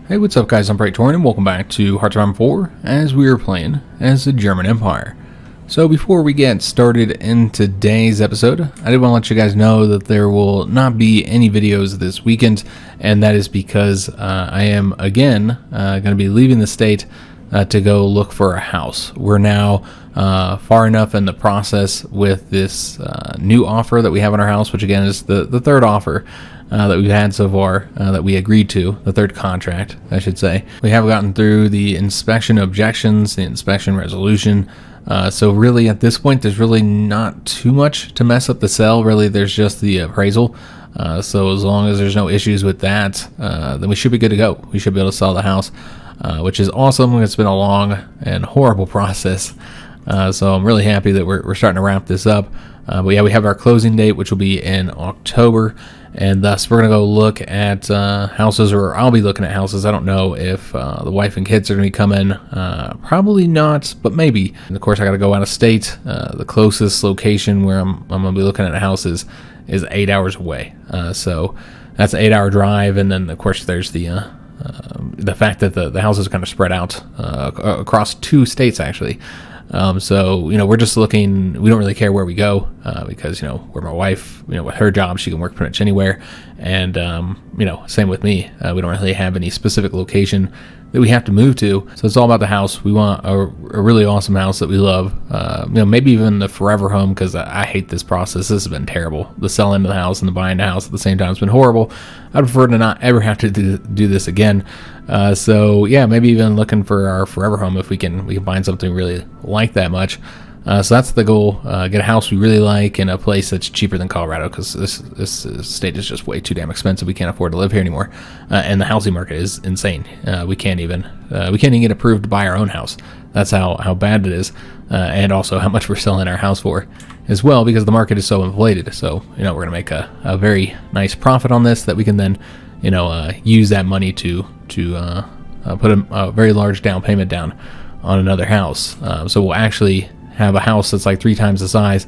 Hey, what's up guys, I'm Praetorian and welcome back to HOI4 as we are playing as the German Empire. So before we get started in today's episode, I did want to let you guys know that there will not be any videos this weekend, and that is because I am again going to be leaving the state to go look for a house. We're now far enough in the process with this new offer that we have on our house, which again is the third offer that we've had so far, that we agreed to, the third contract, I should say. We have gotten through the inspection objections, the inspection resolution, so really at this point there's really not too much to mess up the sale. Really there's just the appraisal, so as long as there's no issues with that, then we should be good to go. We should be able to sell the house, which is awesome. It's been a long and horrible process, so I'm really happy that we're starting to wrap this up. But yeah, we have our closing date, which will be in October, and thus we're going to go look at houses, or I'll be looking at houses. I don't know if the wife and kids are going to be coming. Probably not, but maybe. And of course, I got to go out of state. The closest location where I'm going to be looking at a house is 8 hours away. So that's an 8-hour drive, and then of course there's the fact that the houses are kind of spread out across 2 states actually. So, we're just looking, we don't really care where we go, because, where my wife, with her job, she can work pretty much anywhere. And, same with me. We don't really have any specific location that we have to move to. So it's all about the house. We want a really awesome house that we love. Maybe even the forever home, because I hate this process. This has been terrible. The selling of the house and the buying the house at the same time has been horrible. I'd prefer to not ever have to do this again. So yeah, maybe even looking for our forever home if we can find something really like that much. So that's the goal. Get a house we really like in a place that's cheaper than Colorado, because this state is just way too damn expensive. We can't afford to live here anymore, and the housing market is insane. We can't even get approved to buy our own house. That's how bad it is, and also how much we're selling our house for as well, because the market is so inflated. So we're gonna make a very nice profit on this that we can then use that money to put a very large down payment down on another house. So we'll actually have a house that's like 3 times the size,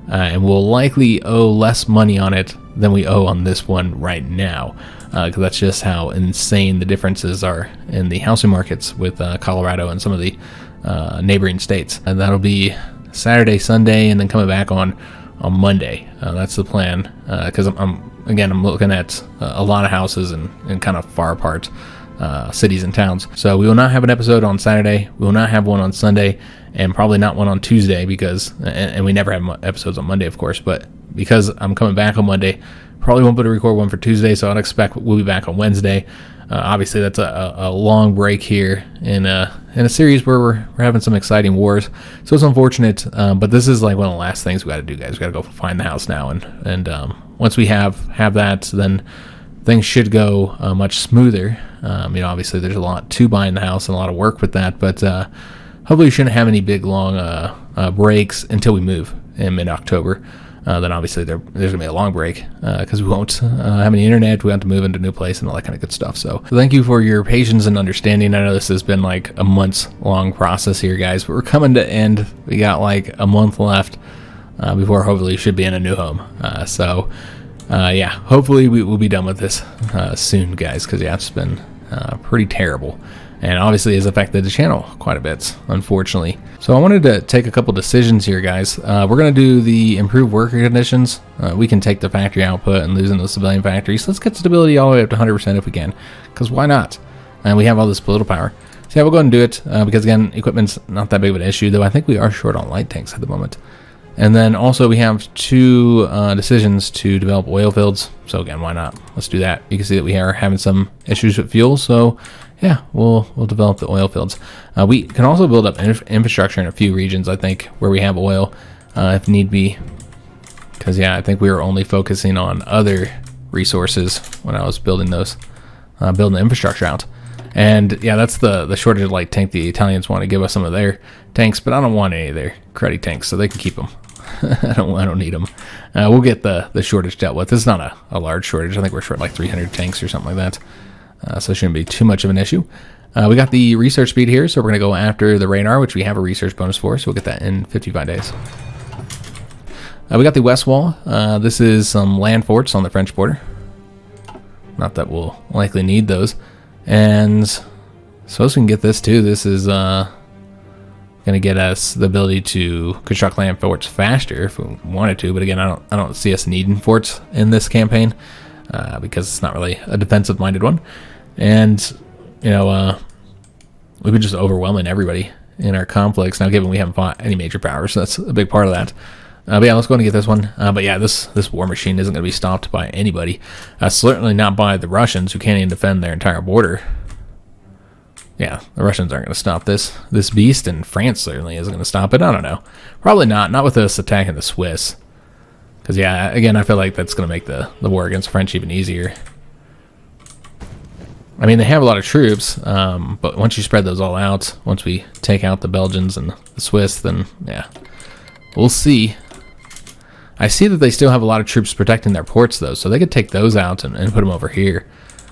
and we'll likely owe less money on it than we owe on this one right now, because that's just how insane the differences are in the housing markets with Colorado and some of the neighboring states. And that'll be Saturday, Sunday, and then coming back on Monday. That's the plan, because I'm looking at a lot of houses in kind of far apart cities and towns. So we will not have an episode on Saturday. We will not have one on Sunday, and probably not one on Tuesday, because and we never have episodes on Monday, of course, but because I'm coming back on Monday, probably won't be able to record one for Tuesday. So I'd expect we'll be back on Wednesday. Obviously that's a long break here in a series where we're having some exciting wars, so it's unfortunate, but this is like one of the last things we got to do, guys. We got to go find the house now, and once we have that, then things should go much smoother. Obviously there's a lot to buying the house and a lot of work with that, but hopefully we shouldn't have any big long breaks until we move in mid-October. Then obviously there's gonna be a long break, because we won't have any internet. We have to move into a new place and all that kind of good stuff. So thank you for your patience and understanding. I know this has been like a months long process here, guys, but we're coming to end. We got like a month left before hopefully we should be in a new home. Yeah, hopefully we will be done with this soon, guys, because yeah, it's been pretty terrible, and obviously has affected the channel quite a bit, unfortunately. So I wanted to take a couple decisions here, guys. We're going to do the improved worker conditions. We can take the factory output and losing the civilian factories. So let's get stability all the way up to 100% if we can, because why not? And we have all this political power. So yeah, we'll go ahead and do it, because again, equipment's not that big of an issue, though I think we are short on light tanks at the moment. And then also we have 2 decisions to develop oil fields. So again, why not? Let's do that. You can see that we are having some issues with fuel. So yeah, we'll develop the oil fields. We can also build up infrastructure in a few regions, I think, where we have oil, if need be. Because yeah, I think we were only focusing on other resources when I was building those, building the infrastructure out. And yeah, that's the shortage of light tank. The Italians want to give us some of their tanks, but I don't want any of their cruddy tanks, so they can keep them. I don't need them. We'll get the shortage dealt with. It's not a large shortage. I think we're short like 300 tanks or something like that. So it shouldn't be too much of an issue. We got the research speed here, so we're going to go after the radar, which we have a research bonus for, so we'll get that in 55 days. We got the west wall. This is some land forts on the French border. Not that we'll likely need those. And suppose we can get this too. This is going to get us the ability to construct land forts faster if we wanted to. But again, I don't see us needing forts in this campaign because it's not really a defensive-minded one. And you know, we've been just overwhelming everybody in our conflicts now. Given we haven't fought any major powers, so that's a big part of that. But yeah, let's go and get this one. But yeah, this war machine isn't going to be stopped by anybody. Certainly not by the Russians, who can't even defend their entire border. Yeah, the Russians aren't going to stop this beast, and France certainly isn't going to stop it. I don't know. Probably not. Not with us attacking the Swiss. Because yeah, again, I feel like that's going to make the war against the French even easier. I mean, they have a lot of troops, but once you spread those all out, once we take out the Belgians and the Swiss, then yeah, we'll see. I see that they still have a lot of troops protecting their ports, though, so they could take those out and put them over here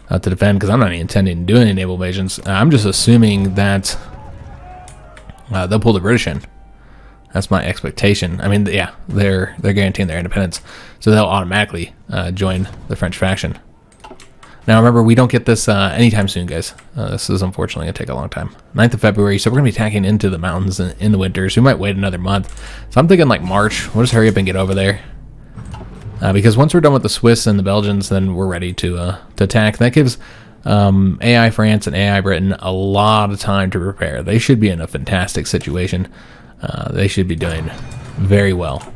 to defend, because I'm not intending to do any naval invasions. I'm just assuming that they'll pull the British in. That's my expectation. I mean, yeah, they're guaranteeing their independence, so they'll automatically join the French faction. Now, remember, we don't get this anytime soon, guys. This is unfortunately going to take a long time. 9th of February, so we're going to be attacking into the mountains in the winters. We might wait another month. So I'm thinking like March. We'll just hurry up and get over there. Because once we're done with the Swiss and the Belgians, then we're ready to attack. That gives AI France and AI Britain a lot of time to prepare. They should be in a fantastic situation. They should be doing very well,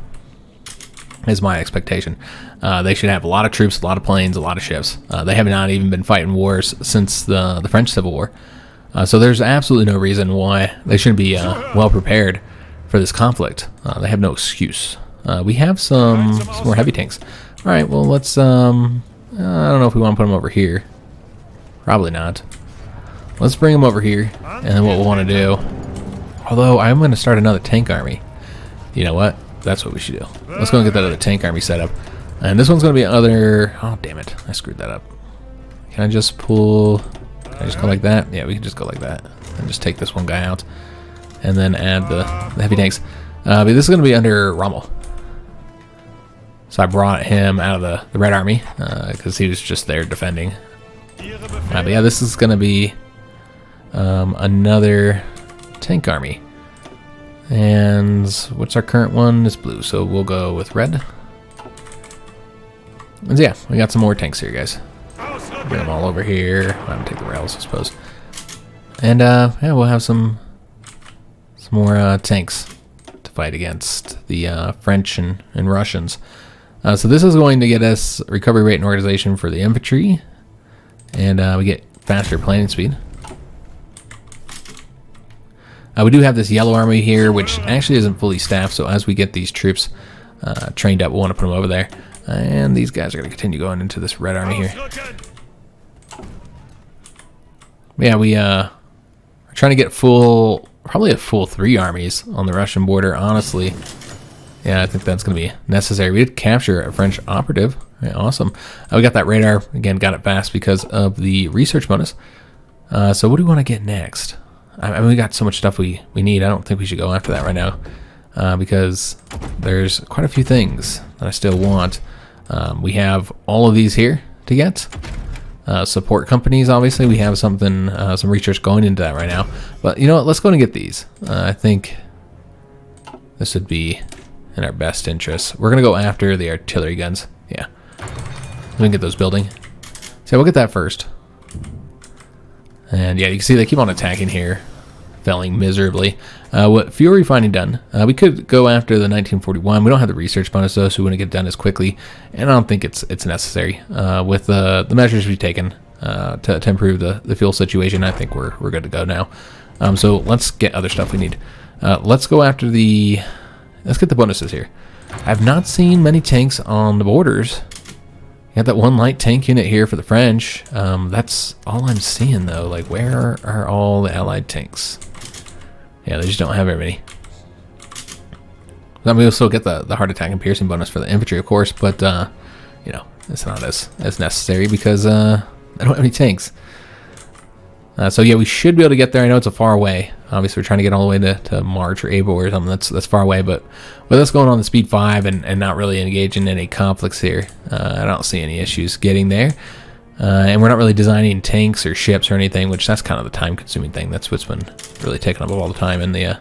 is my expectation. They should have a lot of troops, a lot of planes, a lot of ships. They have not even been fighting wars since the French Civil War. So there's absolutely no reason why they shouldn't be well prepared for this conflict. They have no excuse. We have some more heavy tanks. All right, well, let's... I don't know if we want to put them over here. Probably not. Let's bring them over here, and then what we'll want to do... Although, I'm going to start another tank army. You know what? That's what we should do. Let's go and get that other tank army set up. And this one's going to be another... Oh, damn it. I screwed that up. Can I just pull... Can I just go like that? Yeah, we can just go like that. And just take this one guy out. And then add the heavy tanks. But this is going to be under Rommel. So I brought him out of the Red Army. Because he was just there defending. But yeah, this is going to be another tank army. And what's our current one? It's blue, so we'll go with red. And yeah, we got some more tanks here, guys. Bring them all over here. I'm gonna take the rails, I suppose. And yeah, we'll have some more tanks to fight against the French and Russians. So this is going to get us recovery rate and organization for the infantry, and we get faster planning speed. We do have this yellow army here, which actually isn't fully staffed, so as we get these troops trained up, we'll want to put them over there. And these guys are going to continue going into this red army here. Yeah, we are trying to get probably a full 3 armies on the Russian border, honestly. Yeah, I think that's going to be necessary. We did capture a French operative. Yeah, awesome. We got that radar. Again, got it fast because of the research bonus. So what do we want to get next? I mean, we got so much stuff we need. I don't think we should go after that right now because there's quite a few things that I still want. We have all of these here to get. Support companies, obviously. We have something, some research going into that right now. But you know what? Let's go and get these. I think this would be in our best interest. We're going to go after the artillery guns. Yeah. We can get those building. So we'll get that first. And yeah, you can see they keep on attacking here, failing miserably. What fuel refining done? We could go after the 1941. We don't have the research bonus though, so we wouldn't get it done as quickly. And I don't think it's necessary with the measures we've taken to improve the fuel situation. I think we're good to go now. So let's get other stuff we need. Let's go after let's get the bonuses here. I've not seen many tanks on the borders. You got that one light tank unit here for the French. That's all I'm seeing, though. Like, where are all the Allied tanks? Yeah, they just don't have very many. I mean, we'll still get the heart attack and piercing bonus for the infantry, of course, but, you know, it's not as necessary because I don't have any tanks. So, yeah, we should be able to get there. I know it's a far away. Obviously, we're trying to get all the way to March or April or something. That's far away, but with us going on the Speed 5 and not really engaging in any conflicts here, I don't see any issues getting there. And we're not really designing tanks or ships or anything, which that's kind of the time-consuming thing. That's what's been really taking up all the time in the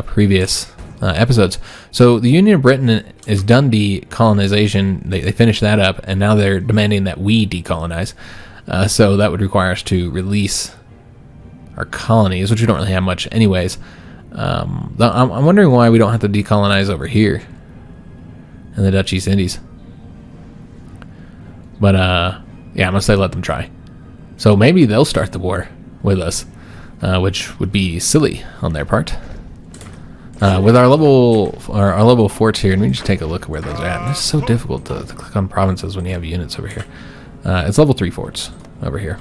previous episodes. So the Union of Britain is done decolonization. They finished that up, and now they're demanding that we decolonize. So that would require us to release our colonies, which we don't really have much anyways. I'm wondering why we don't have to decolonize over here in the Dutch East Indies. But yeah, I'm gonna say let them try. So maybe they'll start the war with us, which would be silly on their part. With our level forts here, and we just take a look at where those are at. It's so difficult to click on provinces when you have units over here. It's level 3 forts over here.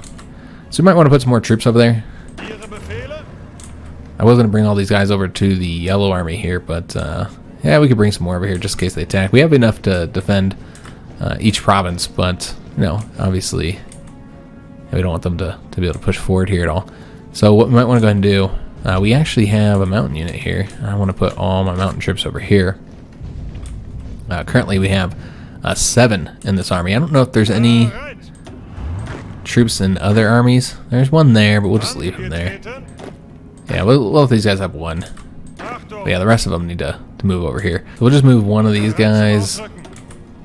So we might want to put some more troops over there. I was going to bring all these guys over to the yellow army here, but yeah, we could bring some more over here just in case they attack. We have enough to defend each province, but you know, obviously we don't want them to be able to push forward here at all. So what we might want to go ahead and do, we actually have a mountain unit here. I want to put all my mountain troops over here. Currently we have 7 in this army. I don't know if there's any troops in other armies. There's one there, but we'll just leave him there. Yeah, we'll let these guys have 1. But yeah, the rest of them need to move over here. So we'll just move one of these guys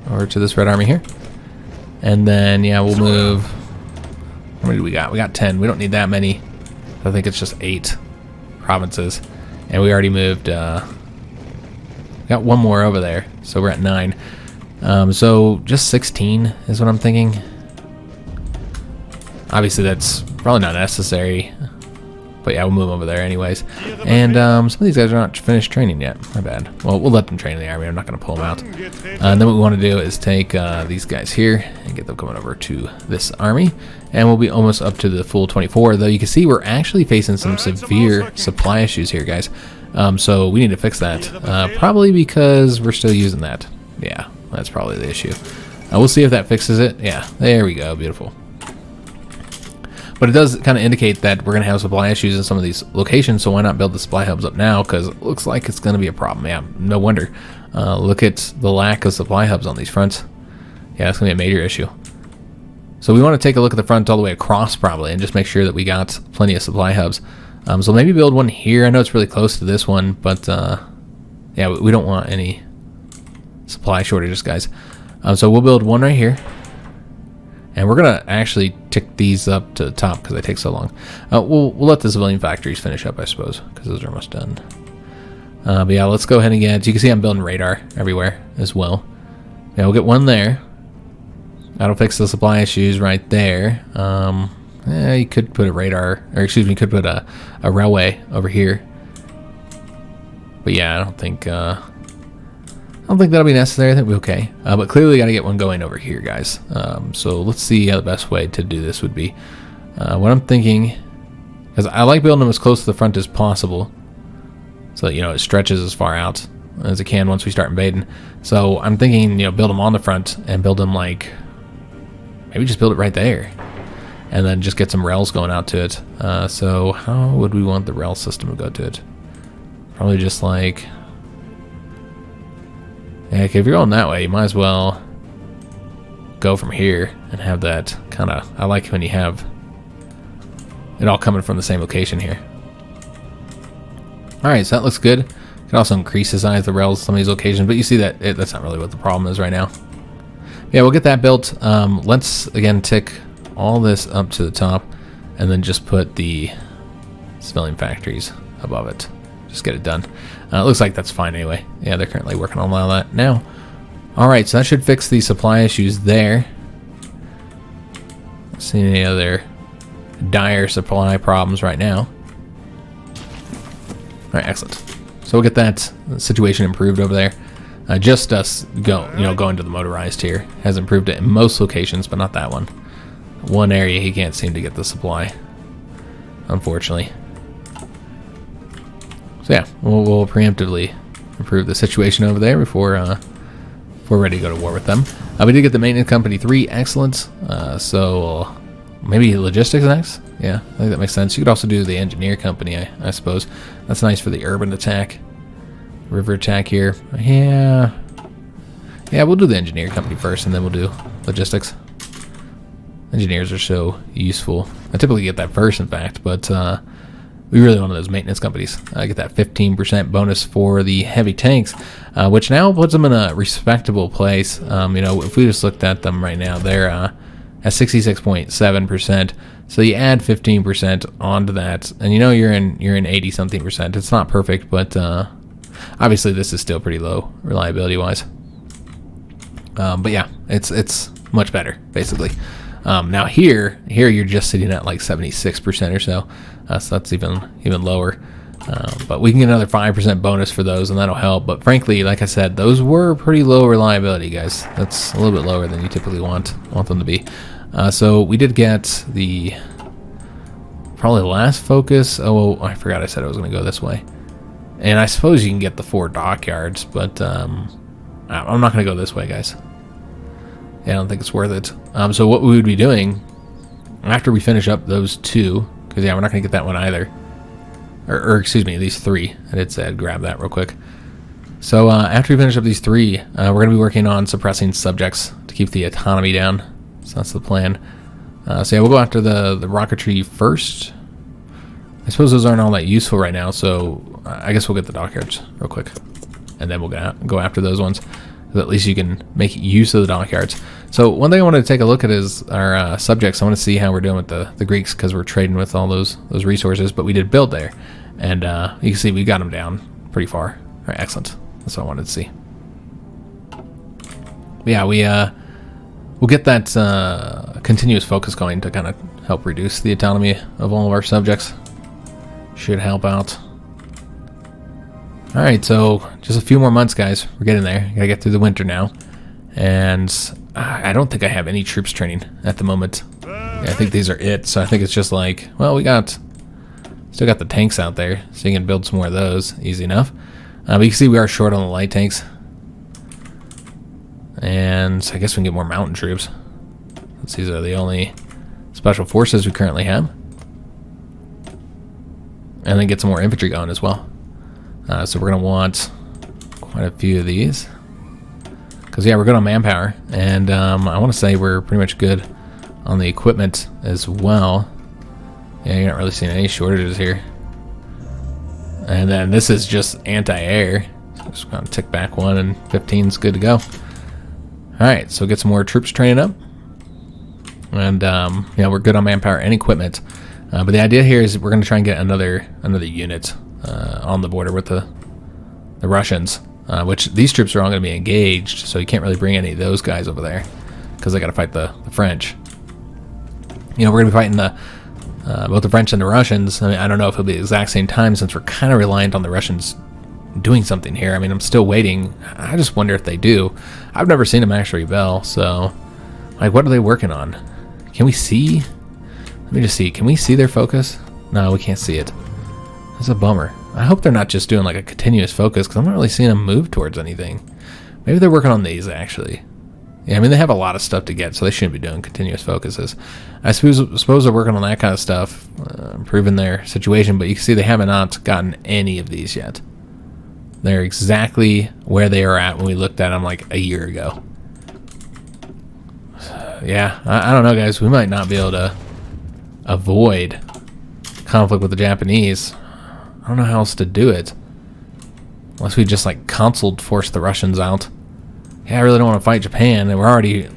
over to this red army here. And then, yeah, we'll move... How many do we got? We got 10. We don't need that many. I think it's just 8 provinces. And we already moved... got one more over there. So we're at 9. So just 16 is what I'm thinking. Obviously, that's probably not necessary. But yeah, we'll move over there anyways. And some of these guys are not finished training yet. My bad. Well, we'll let them train in the army. I'm not going to pull them out. And then what we want to do is take these guys here and get them coming over to this army. And we'll be almost up to the full 24. Though you can see we're actually facing some severe supply issues here, guys. So we need to fix that. Probably because we're still using that. Yeah, that's probably the issue. We'll see if that fixes it. Yeah, there we go. Beautiful. But it does kind of indicate that we're going to have supply issues in some of these locations, so why not build the supply hubs up now? Because it looks like it's going to be a problem. Yeah, no wonder. Look at the lack of supply hubs on these fronts. Yeah, it's going to be a major issue. So we want to take a look at the front all the way across probably and just make sure that we got plenty of supply hubs. So maybe build one here. I know it's really close to this one, but yeah, we don't want any supply shortages, guys. So we'll build one right here. And we're going to actually tick these up to the top because they take so long. We'll let the civilian factories finish up, I suppose, because those are almost done. But yeah, let's go ahead and get... You can see I'm building radar everywhere as well. Yeah, we'll get one there. That'll fix the supply issues right there. Yeah, you could put a radar... Or excuse me, you could put a railway over here. But yeah, I don't think that'll be necessary. I think we're okay. But clearly got to get one going over here, guys. So let's see how the best way to do this would be. What I'm thinking, because I like building them as close to the front as possible, so that, you know, it stretches as far out as it can once we start invading. So I'm thinking, you know, build them on the front and build them like, maybe just build it right there. And then just get some rails going out to it. So how would we want the rail system to go to it? Probably just like... Yeah, if you're going that way, you might as well go from here and have that kind of... I like when you have it all coming from the same location here. Alright, so that looks good. You can also increase the size of the rails in some of these locations, but you see that that's not really what the problem is right now. Yeah, we'll get that built. Let's, again, tick all this up to the top and then just put the civilian factories above it. Just get it done. It looks like that's fine anyway. Yeah, they're currently working on all that now. Alright, so that should fix the supply issues there. Not seeing any other dire supply problems right now. Alright, excellent. So we'll get that situation improved over there. Just us going to the motorized here has improved it in most locations, but not that one. One area he can't seem to get the supply, unfortunately. So yeah, we'll preemptively improve the situation over there before we're ready to go to war with them. We did get the maintenance company 3, excellent. So maybe logistics next. Yeah, I think that makes sense. You could also do the engineer company, I suppose. That's nice for the urban attack, river attack here. Yeah, we'll do the engineer company first, and then we'll do logistics. Engineers are so useful. I typically get that first, in fact, but we really want those maintenance companies. I get that 15% bonus for the heavy tanks, which now puts them in a respectable place. You know, if we just looked at them right now, they're at 66.7%. So you add 15% onto that, and you know you're in 80-something%. It's not perfect, but obviously this is still pretty low reliability-wise. But yeah, it's much better basically. Now here you're just sitting at like 76% or so. So that's even lower. But we can get another 5% bonus for those, and that'll help. But frankly, like I said, those were pretty low reliability, guys. That's a little bit lower than you typically want them to be. So we did get probably the last focus. Oh, I forgot I said I was going to go this way. And I suppose you can get the 4 dockyards, but I'm not going to go this way, guys. Yeah, I don't think it's worth it. So what we would be doing after we finish up those 2, because yeah, we're not going to get that one either. Or excuse me, these 3. I did say I'd grab that real quick. So after we finish up these 3, we're going to be working on suppressing subjects to keep the autonomy down. So that's the plan. So yeah, we'll go after the rocketry first. I suppose those aren't all that useful right now, so I guess we'll get the dockyards real quick. And then we'll go after those ones. At least you can make use of the dockyards. So one thing I want to take a look at is our subjects. I want to see how we're doing with the Greeks, because we're trading with all those resources. But we did build there, and you can see we got them down pretty far. All right, excellent. That's what I wanted to see. But yeah, we'll get that continuous focus going to kind of help reduce the autonomy of all of our subjects. Should help out. Alright, so just a few more months, guys. We're getting there. Gotta get through the winter now. And I don't think I have any troops training at the moment. Yeah, I think these are it. So I think it's just like, well, still got the tanks out there, so you can build some more of those. Easy enough. But you can see we are short on the light tanks. And I guess we can get more mountain troops. These are the only special forces we currently have. And then get some more infantry going as well. So we're going to want quite a few of these. Because, yeah, we're good on manpower. And I want to say we're pretty much good on the equipment as well. Yeah, you're not really seeing any shortages here. And then this is just anti-air. So just going to tick back 1, and 15 is good to go. Alright, so get some more troops training up. And, yeah, we're good on manpower and equipment. But the idea here is we're going to try and get another unit on the border with the Russians, which these troops are all going to be engaged, so you can't really bring any of those guys over there because they got to fight the French. You know, we're going to be fighting both the French and the Russians. I mean, I don't know if it'll be the exact same time, since we're kind of reliant on the Russians doing something here. I mean, I'm still waiting. I just wonder if they do. I've never seen them actually rebel, so like, what are they working on? Can we see? Let me just see. Can we see their focus? No, we can't see it. That's a bummer. I hope they're not just doing like a continuous focus, because I'm not really seeing them move towards anything. Maybe they're working on these, actually. Yeah, I mean, they have a lot of stuff to get, so they shouldn't be doing continuous focuses. I suppose they're working on that kind of stuff, improving their situation, but you can see they haven't not gotten any of these yet. They're exactly where they were at when we looked at them like a year ago. Yeah, I don't know, guys. We might not be able to avoid conflict with the Japanese. I don't know how else to do it. Unless we just like consuled force the Russians out. Yeah, I really don't want to fight Japan, and we're already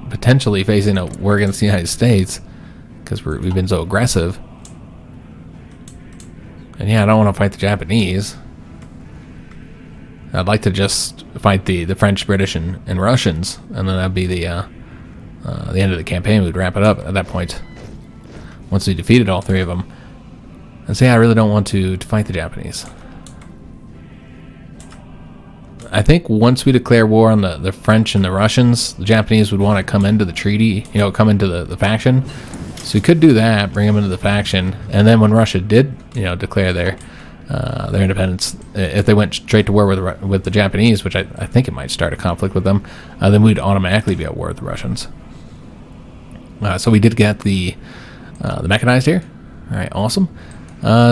potentially facing a war against the United States because we've been so aggressive. And yeah, I don't want to fight the Japanese. I'd like to just fight the French, British, and Russians, and then that'd be the end of the campaign. We'd wrap it up at that point once we defeated all 3 of them. And so yeah, I really don't want to fight the Japanese. I think once we declare war on the French and the Russians, the Japanese would want to come into the treaty, you know, come into the faction. So we could do that, bring them into the faction, and then when Russia did, you know, declare their independence, if they went straight to war with the Japanese, which I think it might start a conflict with them, then we'd automatically be at war with the Russians. So we did get the mechanized here. All right, awesome.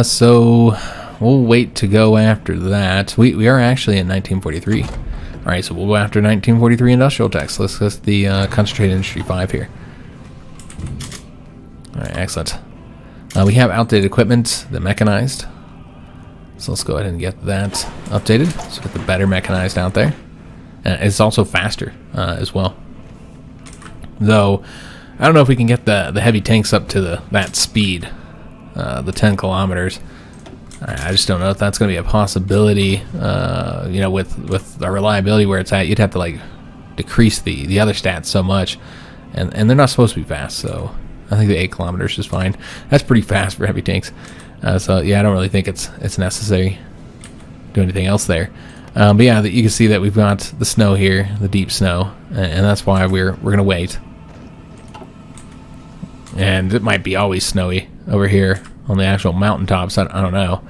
So we'll wait to go after that. We are actually in 1943. All right, so we'll go after 1943 industrial tax. Let's get the concentrated industry 5 here. Alright, excellent. We have outdated equipment, the mechanized. So let's go ahead and get that updated. Let's get the better mechanized out there. And it's also faster as well. Though, I don't know if we can get the heavy tanks up to that speed, the 10 kilometers. I just don't know if that's going to be a possibility. You know, with our reliability where it's at, you'd have to like decrease the other stats so much, and they're not supposed to be fast. So I think the 8 kilometers is fine. That's pretty fast for heavy tanks. So yeah, I don't really think it's necessary to do anything else there. But yeah, you can see that we've got the snow here, the deep snow, and that's why we're gonna wait. And it might be always snowy over here on the actual mountaintops. I don't know.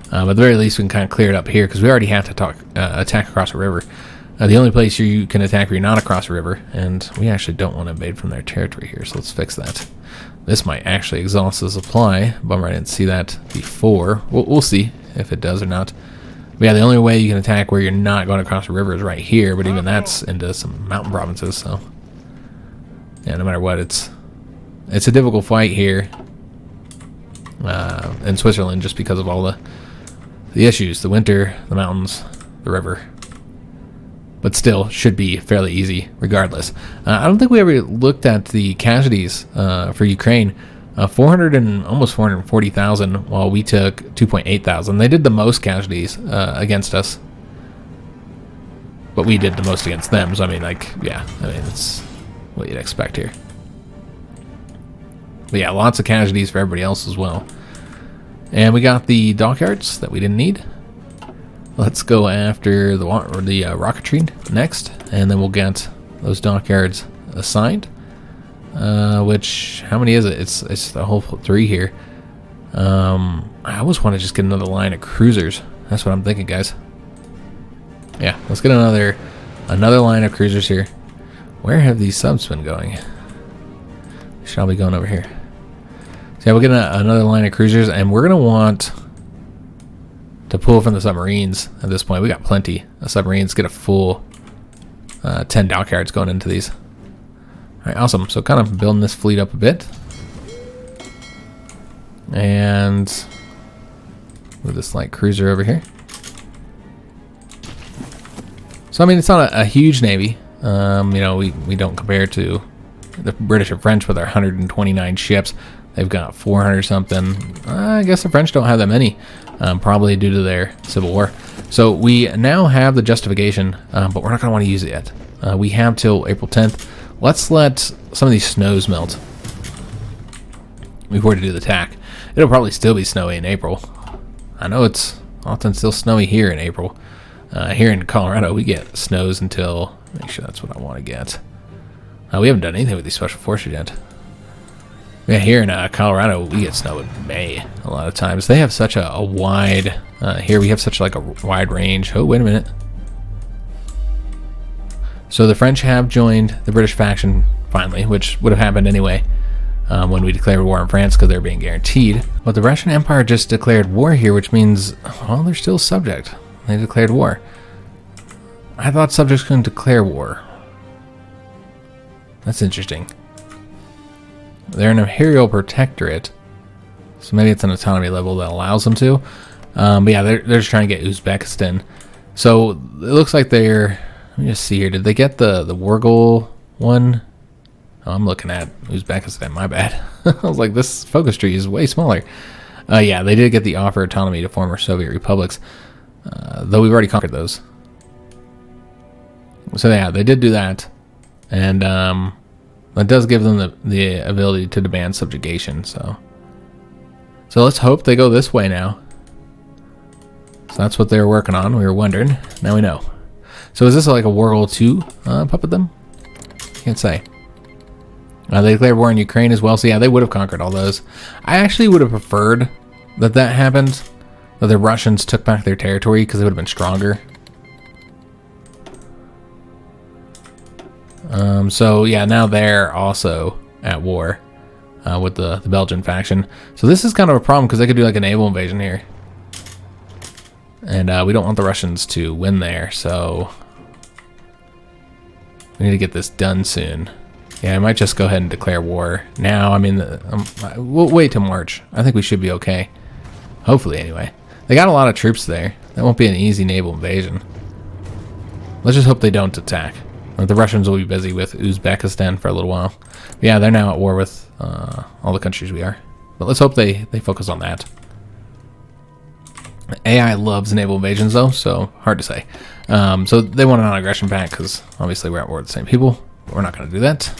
But at the very least, we can kind of clear it up here because we already have to attack across a river. The only place you can attack where you're not across a river, and we actually don't want to invade from their territory here, so let's fix that. This might actually exhaust the supply. Bummer I didn't see that before. We'll see if it does or not. But yeah, the only way you can attack where you're not going across a river is right here, but even that's into some mountain provinces, so yeah, no matter what, it's a difficult fight here in Switzerland just because of all the issues, the winter, the mountains, the river. But still, should be fairly easy regardless. I don't think we ever looked at the casualties for Ukraine. 400 and almost 440,000, while we took 2.8 thousand. They did the most casualties against us, but we did the most against them. So I mean, like, yeah, I mean, it's what you'd expect here. But yeah, lots of casualties for everybody else as well. And we got the dockyards that we didn't need. Let's go after the rocketry next, and then we'll get those dockyards assigned. Which, how many is it? It's the whole 3 here. I almost want to just get another line of cruisers. That's what I'm thinking, guys. Yeah, let's get another line of cruisers here. Where have these subs been going? Shall we be going over here? So yeah, we'll get another line of cruisers, and we're gonna want to pull from the submarines at this point. We got plenty of submarines. Get a full 10 dockyards going into these. Alright, awesome. So kind of building this fleet up a bit. And move this light cruiser over here. So I mean, it's not a huge navy. You know, we don't compare to the British or French with our 129 ships. They've got 400 something. I guess the French don't have that many, probably due to their civil war. So we now have the justification, but we're not going to want to use it yet. We have till April 10th. Let's let some of these snows melt before we do the attack. It'll probably still be snowy in April. I know it's often still snowy here in April. Here in Colorado, we get snows until, make sure that's what I want to get. We haven't done anything with these special forces yet. Yeah, here in Colorado, we get snow in May a lot of times. They have such a wide, here we have such like a wide range. Oh, wait a minute. So the French have joined the British faction finally, which would have happened anyway when we declared war on France because they're being guaranteed. But the Russian Empire just declared war here, which means, well, they're still subject. They declared war. I thought subjects couldn't declare war. That's interesting. They're an imperial protectorate, so maybe it's an autonomy level that allows them to. But yeah, they're just trying to get Uzbekistan. So it looks like they're, let me just see here. Did they get the war goal one? Oh, I'm looking at Uzbekistan, my bad. I was like, this focus tree is way smaller. Yeah, they did get the offer autonomy to former Soviet republics, though we've already conquered those. So yeah, they did do that. And that does give them the ability to demand subjugation. So let's hope they go this way now. So that's what they were working on. We were wondering. Now we know. So is this like a World War II puppet them? Can't say. They declared war in Ukraine as well. So yeah, they would have conquered all those. I actually would have preferred that happened. That the Russians took back their territory because they would have been stronger. So yeah, now they're also at war with the Belgian faction. So this is kind of a problem because they could do like a naval invasion here. And we don't want the Russians to win there, so we need to get this done soon. Yeah, I might just go ahead and declare war now. I mean, we'll wait till March. I think we should be okay. Hopefully, anyway. They got a lot of troops there. That won't be an easy naval invasion. Let's just hope they don't attack. The Russians will be busy with Uzbekistan for a little while. But yeah, they're now at war with all the countries we are. But let's hope they focus on that. AI loves naval invasions, though, so hard to say. So they want a non-aggression pact because obviously we're at war with the same people. But we're not going to do that.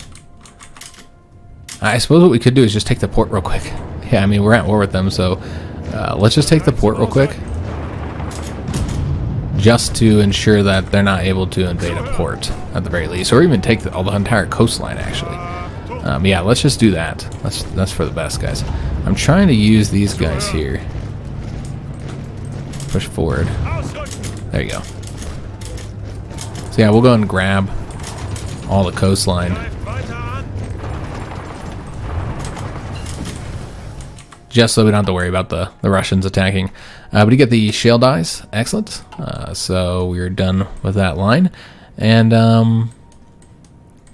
I suppose what we could do is just take the port real quick. Yeah, I mean, we're at war with them, so let's just take the port real quick. Just to ensure that they're not able to invade a port, at the very least. Or even take the entire coastline, actually. Yeah, let's just do that. That's for the best, guys. I'm trying to use these guys here. Push forward. There you go. So yeah, we'll go and grab all the coastline. Just so we don't have to worry about the Russians attacking. But you get the shale dies. Excellent. So we're done with that line. And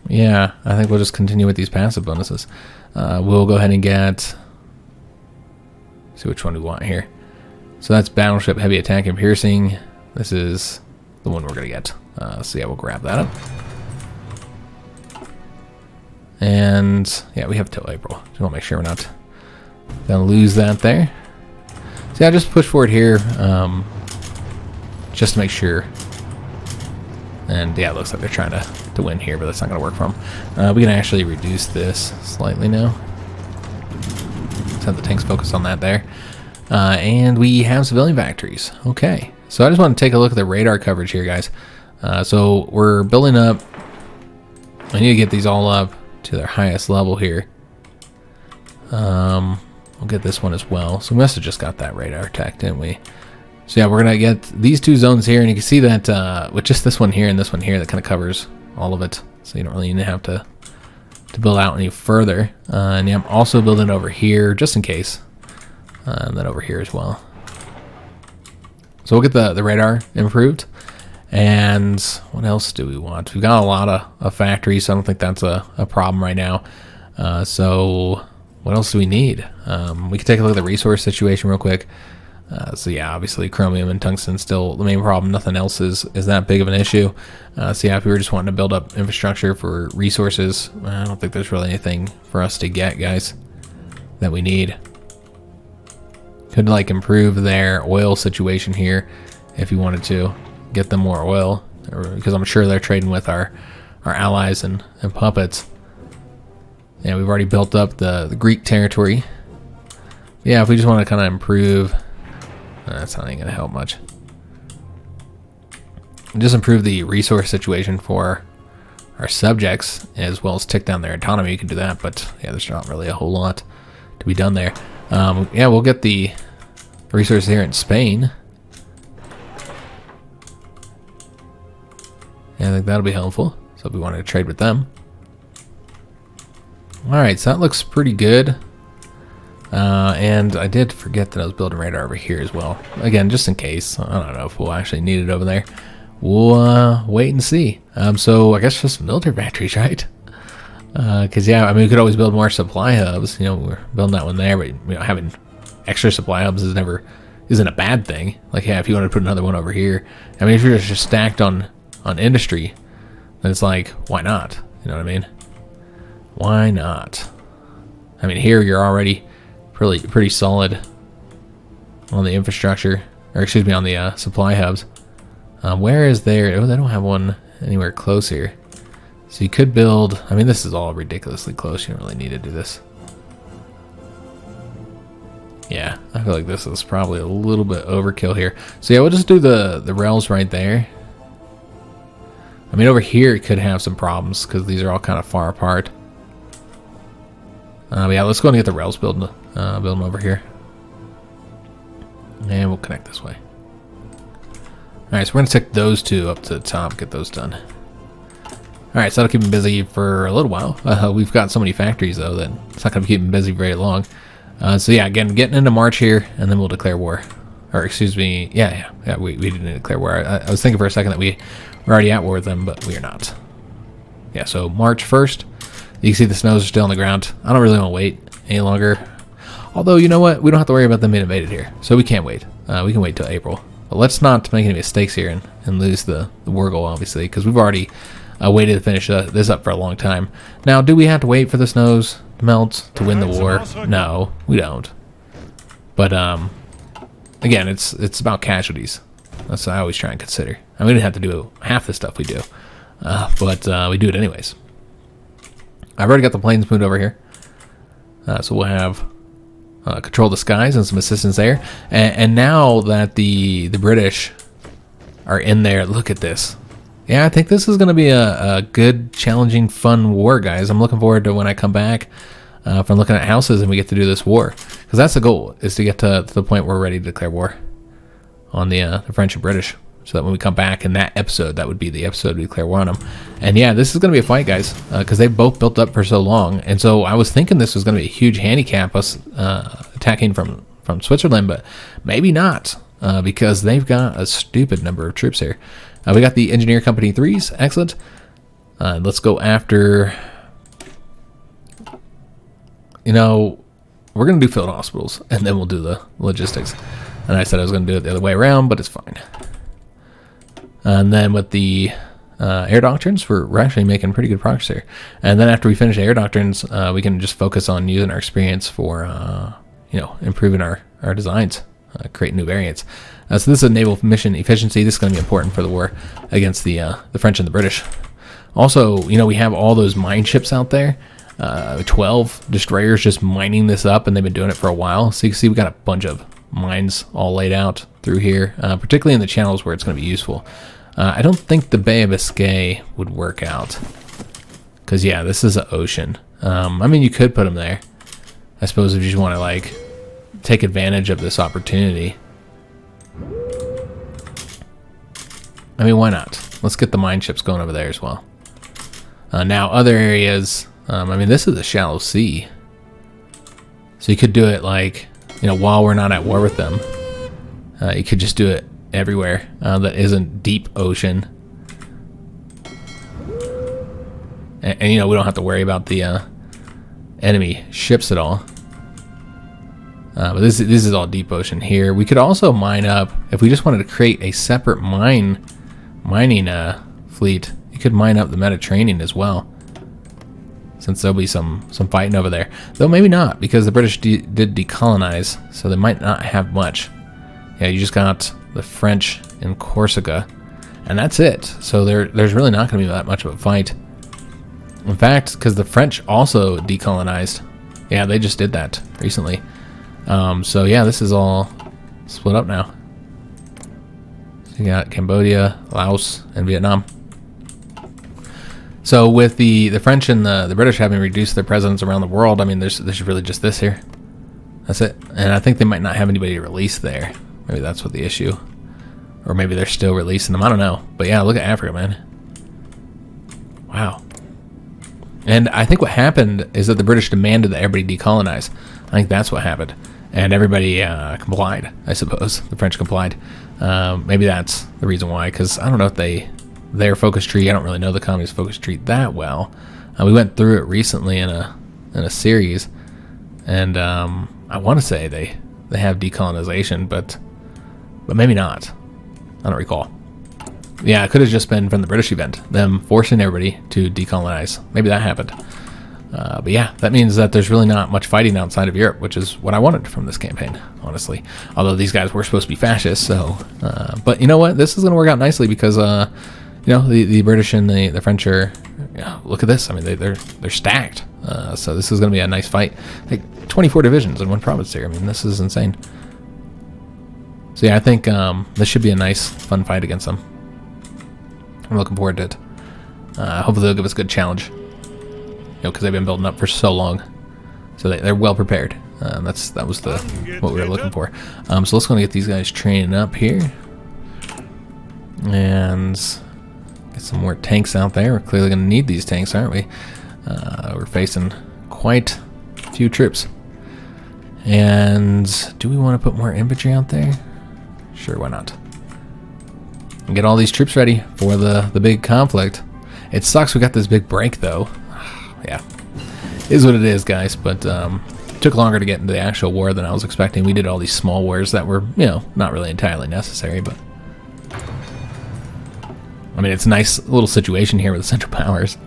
yeah, I think we'll just continue with these passive bonuses. We'll go ahead and get... see which one we want here. So that's battleship, heavy attack, and piercing. This is the one we're going to get. So yeah, we'll grab that up. And yeah, we have till April. Just want to make sure we're not gonna lose that there. So yeah, just push forward here, just to make sure. And yeah, it looks like they're trying to win here, but that's not gonna work for them. We can actually reduce this slightly now. Let's have the tanks focus on that there. And we have civilian factories. Okay, so I just want to take a look at the radar coverage here, guys. So we're building up. I need to get these all up to their highest level here. We'll get this one as well. So we must have just got that radar attack, didn't we? So yeah, we're gonna get these two zones here, and you can see that with just this one here and this one here, that kind of covers all of it. So you don't really need to have to build out any further. And yeah, I'm also building over here just in case, and then over here as well. So we'll get the radar improved. And what else do we want? We've got a lot of factories, so I don't think that's a problem right now. So what else do we need? We can take a look at the resource situation real quick. So yeah, obviously chromium and tungsten still the main problem. Nothing else is that big of an issue. So yeah, if we were just wanting to build up infrastructure for resources, I don't think there's really anything for us to get, guys, that we need. Could like improve their oil situation here if you wanted to get them more oil, because I'm sure they're trading with our allies and puppets. Yeah, we've already built up the Greek territory. Yeah, if we just want to kind of improve, that's not even going to help much. Just improve the resource situation for our subjects, as well as tick down their autonomy. You can do that, but yeah, there's not really a whole lot to be done there. Yeah, we'll get the resources here in Spain. Yeah, I think that'll be helpful. So if we wanted to trade with them. Alright, so that looks pretty good. And I did forget that I was building radar over here as well. Again, just in case. I don't know if we'll actually need it over there. We'll wait and see. So I guess just military factories, right? Because yeah, I mean, we could always build more supply hubs. You know, we're building that one there, but you know, having extra supply hubs isn't a bad thing. Like, yeah, if you want to put another one over here. I mean, if you're just stacked on industry, then it's like, why not? You know what I mean? Why not? I mean, here you're already pretty solid on the infrastructure, or excuse me, on the supply hubs. Where is there? Oh, they don't have one anywhere close here. So you could build. I mean, this is all ridiculously close. You don't really need to do this. Yeah, I feel like this is probably a little bit overkill here. So yeah, we'll just do the rails right there. I mean, over here it could have some problems because these are all kind of far apart. But yeah, let's go and get the rails build them over here. And we'll connect this way. Alright, so we're going to take those two up to the top, get those done. Alright, so that'll keep them busy for a little while. We've got so many factories, though, that it's not going to keep them busy very long. So yeah, again, getting into March here, and then we'll declare war. Or, excuse me, yeah, we didn't declare war. I was thinking for a second that we were already at war with them, but we are not. Yeah, so March 1st, You can see the snows are still on the ground. I don't really want to wait any longer. Although, you know what? We don't have to worry about them being invaded here. So we can't wait. We can wait till April. But let's not make any mistakes here and lose the war goal, obviously, because we've already waited to finish this up for a long time. Now, do we have to wait for the snows to melt to win the war? No, we don't. But, again, it's about casualties. That's what I always try and consider. I mean, we didn't have to do half the stuff we do. But we do it anyways. I've already got the planes moved over here. So we'll have control of the skies and some assistance there. And now that the British are in there, look at this. Yeah, I think this is going to be a good, challenging, fun war, guys. I'm looking forward to when I come back from looking at houses and we get to do this war. Because that's the goal, is to get to the point where we're ready to declare war on the French and British. So that when we come back in that episode, that would be the episode we declare war on them. And yeah, this is going to be a fight, guys, because they've both built up for so long. And so I was thinking this was going to be a huge handicap, us attacking from Switzerland, but maybe not, because they've got a stupid number of troops here. We got the Engineer Company 3s, excellent. Let's go after, you know, we're going to do field hospitals, and then we'll do the logistics. And I said I was going to do it the other way around, but it's fine. And then with the air doctrines, we're actually making pretty good progress here. And then after we finish air doctrines, we can just focus on using our experience for, you know, improving our designs, creating new variants. So this is a naval mission efficiency. This is going to be important for the war against the French and the British. Also, you know, we have all those mine ships out there. 12 destroyers just mining this up, and they've been doing it for a while. So you can see we got a bunch of mines all laid out through here, particularly in the channels where it's going to be useful. I don't think the Bay of Biscay would work out, because yeah, this is an ocean. I mean, you could put them there, I suppose, if you just want to like take advantage of this opportunity. I mean, why not? Let's get the mine ships going over there as well. Now other areas, I mean, this is a shallow sea, so you could do it like, you know, while we're not at war with them. You could just do it everywhere that isn't deep ocean. And, you know, we don't have to worry about the enemy ships at all. But this is all deep ocean here. We could also mine up, if we just wanted to create a separate mining fleet, you could mine up the Mediterranean as well, since there'll be some fighting over there. Though maybe not, because the British did decolonize, so they might not have much. Yeah, you just got the French in Corsica, and that's it. So there's really not going to be that much of a fight. In fact, because the French also decolonized. Yeah, they just did that recently. So yeah, this is all split up now. So you got Cambodia, Laos, and Vietnam. So with the French and the British having reduced their presence around the world, I mean, there's really just this here. That's it. And I think they might not have anybody to release there. Maybe that's what the issue. Or maybe they're still releasing them. I don't know. But yeah, look at Africa, man. Wow. And I think what happened is that the British demanded that everybody decolonize. I think that's what happened. And everybody complied, I suppose. The French complied. Maybe that's the reason why. Because I don't know if their focus tree, I don't really know the communist focus tree that well. We went through it recently in a series. And I want to say they have decolonization, but maybe not. I don't recall. Yeah, it could have just been from the British event, them forcing everybody to decolonize. Maybe that happened. But yeah, that means that there's really not much fighting outside of Europe, which is what I wanted from this campaign, honestly. Although these guys were supposed to be fascists, so... but you know what? This is going to work out nicely because, you know, the British and the French are... Yeah, look at this. I mean, they're stacked. So this is going to be a nice fight. Like 24 divisions in one province here. I mean, this is insane. So yeah, I think this should be a nice, fun fight against them. I'm looking forward to it. Hopefully they'll give us a good challenge. You know, because they've been building up for so long. So they're well prepared. That was what we were looking for. So let's go and get these guys training up here. And get some more tanks out there. We're clearly going to need these tanks, aren't we? We're facing quite a few troops. And do we want to put more infantry out there? Sure, why not? And get all these troops ready for the big conflict. It sucks we got this big break, though. Yeah, is what it is, guys. But took longer to get into the actual war than I was expecting. We did all these small wars that were, you know, not really entirely necessary, but I mean, it's a nice little situation here with the Central Powers.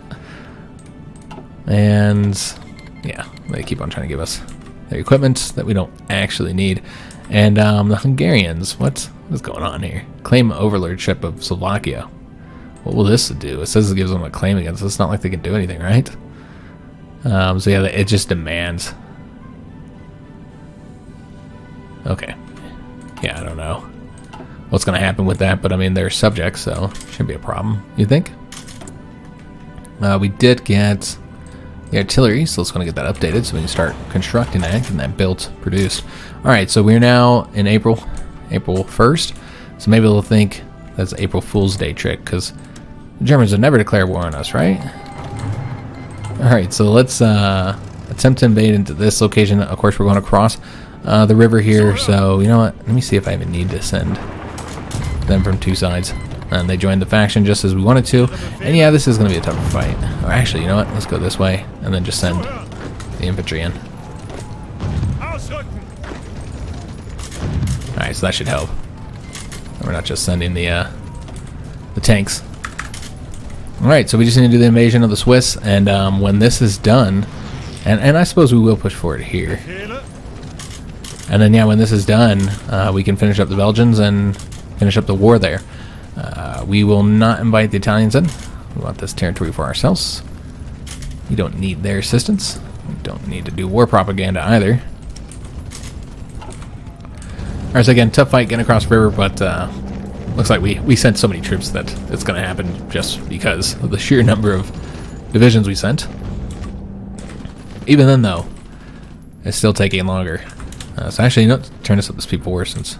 And yeah, they keep on trying to give us their equipment that we don't actually need. And the Hungarians, what is going on here? Claim overlordship of Slovakia. What will this do? It says it gives them a claim against us. It's not like they can do anything, right? So yeah, it just demands. Okay. Yeah, I don't know what's going to happen with that, but I mean, they're subjects, so shouldn't be a problem, you think? We did get the artillery, so let's go and get that updated so we can start constructing that, getting that built, produced. Alright, so we're now in April 1st, so maybe they'll think that's April Fool's Day trick, because the Germans would never declare war on us, right? Alright, so let's attempt to invade into this location. Of course, we're going across the river here, so you know what? Let me see if I even need to send them from two sides. And they joined the faction just as we wanted to. And yeah, this is going to be a tough fight. Or actually, you know what? Let's go this way and then just send the infantry in. Alright, so that should help. We're not just sending the tanks. Alright, so we just need to do the invasion of the Swiss. And when this is done, and I suppose we will push forward here. And then, yeah, when this is done, we can finish up the Belgians and finish up the war there. We will not invite the Italians in. We want this territory for ourselves. We don't need their assistance. We don't need to do war propaganda either. Alright, so again, tough fight getting across the river, but looks like we sent so many troops that it's going to happen just because of the sheer number of divisions we sent. Even then, though, it's still taking longer. So actually, you know, turn this up to speed 4 since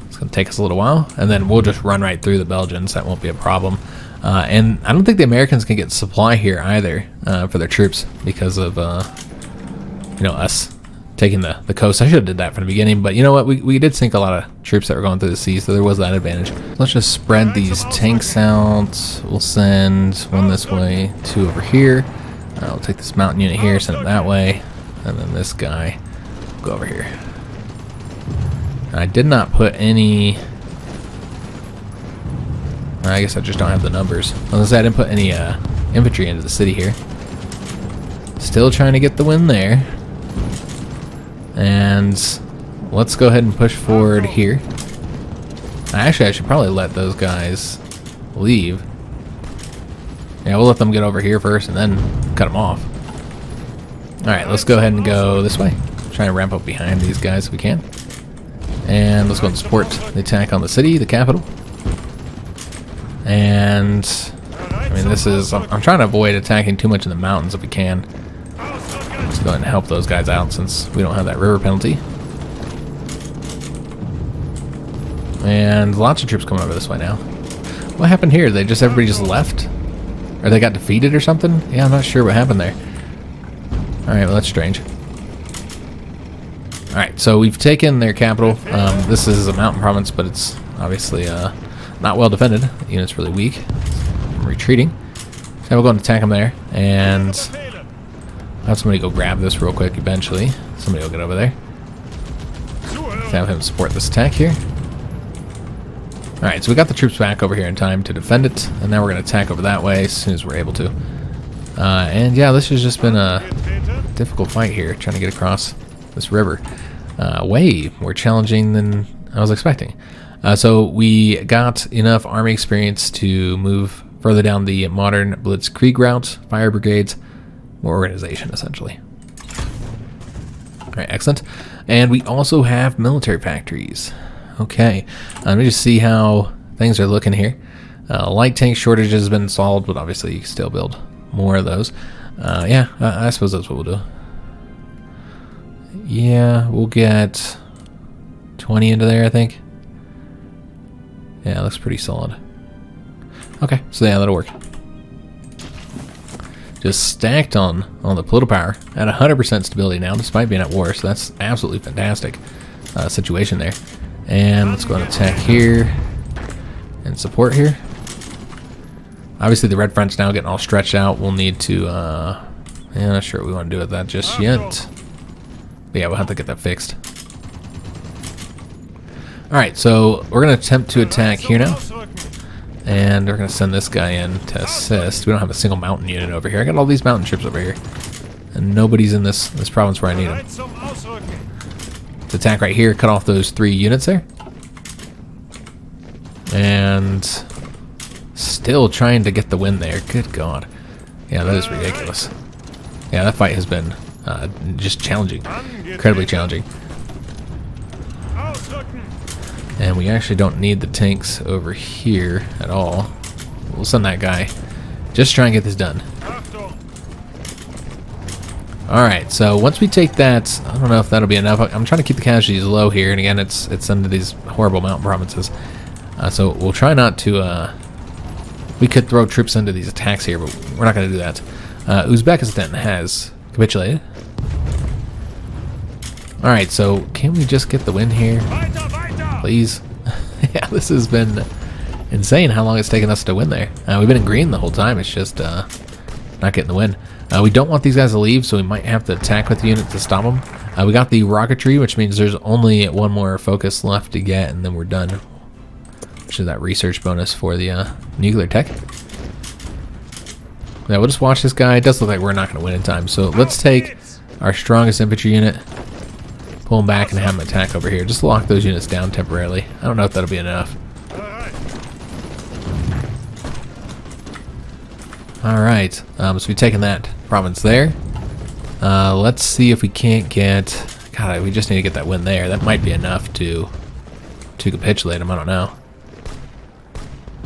it's going to take us a little while, and then we'll just run right through the Belgians. That won't be a problem. And I don't think the Americans can get supply here either for their troops because of you know, us taking the coast. I should have did that from the beginning, but you know what? We did sink a lot of troops that were going through the sea, so there was that advantage. Let's just spread these tanks out. We'll send one this way, 2 over here. We'll take this mountain unit here, send it that way, and then this guy will go over here. I did not put any. I guess I just don't have the numbers. Unless I didn't put any infantry into the city here. Still trying to get the win there. And let's go ahead and push forward here. Actually, I should probably let those guys leave. Yeah, we'll let them get over here first and then cut them off. Alright, let's go ahead and go this way. Try and ramp up behind these guys if we can. And let's go and support the attack on the city, the capital. And I mean, this is, I'm trying to avoid attacking too much in the mountains if we can. Let's go ahead and help those guys out since we don't have that river penalty. And lots of troops coming over this way now. What happened here? Everybody just left? Or they got defeated or something? Yeah, I'm not sure what happened there. Alright, well, that's strange. Alright, so we've taken their capital. This is a mountain province, but it's obviously not well defended. The unit's really weak. I'm retreating. So we'll go and attack them there. And I'll have somebody go grab this real quick eventually. Somebody will get over there. Let's have him support this attack here. Alright, so we got the troops back over here in time to defend it. And now we're going to attack over that way as soon as we're able to. And yeah, this has just been a difficult fight here, trying to get across this river. Way more challenging than I was expecting. So we got enough army experience to move further down the modern blitzkrieg route, fire brigades, more organization essentially. Alright, excellent. And we also have military factories. Okay, let me just see how things are looking here. Light tank shortage has been solved, but obviously you can still build more of those. Yeah, I suppose that's what we'll do. Yeah, we'll get 20 into there, I think. Yeah, looks pretty solid. Okay, so yeah, that'll work. Just stacked on the political power at 100% stability now, despite being at war, so that's absolutely fantastic situation there. And let's go and attack here and support here. Obviously, the red front's now getting all stretched out. We'll need to Yeah, not sure what we want to do with that just yet. But yeah, we'll have to get that fixed. Alright, so we're going to attempt to attack here now. And we're going to send this guy in to assist. We don't have a single mountain unit over here. I got all these mountain troops over here. And nobody's in this province where I need them. Let's attack right here, cut off those 3 units there. And still trying to get the win there. Good God. Yeah, that is ridiculous. Yeah, that fight has been just challenging. Incredibly challenging. And we actually don't need the tanks over here at all. We'll send that guy. Just try and get this done. Alright, so once we take that, I don't know if that'll be enough. I'm trying to keep the casualties low here, and again, it's under these horrible mountain provinces. So we'll try not to... we could throw troops into these attacks here, but we're not going to do that. Uzbekistan has capitulated. Alright, so can we just get the win here? Please. Yeah, this has been insane how long it's taken us to win there. We've been in green the whole time. It's just not getting the win. We don't want these guys to leave, so we might have to attack with the unit to stop them. We got the rocketry, which means there's only one more focus left to get, and then we're done. Which is that research bonus for the nuclear tech. Yeah, we'll just watch this guy. It does look like we're not going to win in time, so let's take our strongest infantry unit, pull them back, and have them attack over here. Just lock those units down temporarily. I don't know if that'll be enough. Alright, so we've taken that province there. Let's see if we can't get... God, we just need to get that win there. That might be enough to capitulate them. I don't know.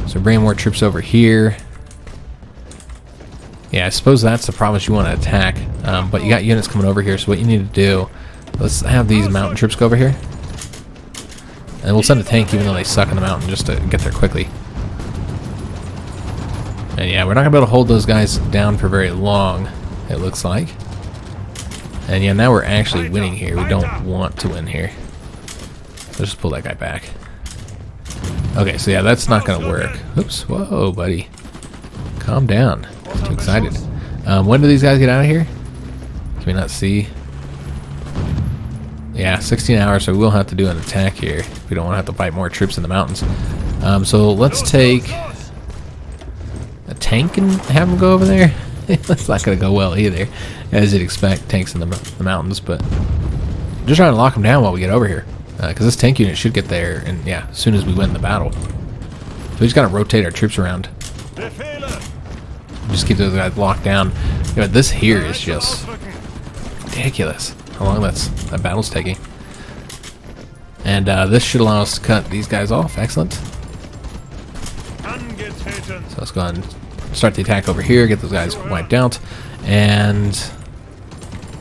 So bring more troops over here. Yeah, I suppose that's the province you want to attack. But you got units coming over here, so what you need to do... Let's have these mountain troops go over here. And we'll send a tank even though they suck in the mountain just to get there quickly. And yeah, we're not going to be able to hold those guys down for very long, it looks like. And yeah, now we're actually winning here. We don't want to win here. Let's just pull that guy back. Okay, so yeah, that's not going to work. Oops, whoa, buddy. Calm down. I'm too excited. When do these guys get out of here? Can we not see? Yeah, 16 hours, so we will have to do an attack here. We don't want to have to fight more troops in the mountains. So let's take a tank and have them go over there. That's not going to go well either, as you'd expect, tanks in the mountains. But just trying to lock them down while we get over here, because this tank unit should get there, and yeah, as soon as we win the battle. So we just got to rotate our troops around. Just keep those guys locked down. You know, this here is just ridiculous. How long that battle's taking. And this should allow us to cut these guys off. Excellent. So let's go ahead and start the attack over here, get those guys wiped out. And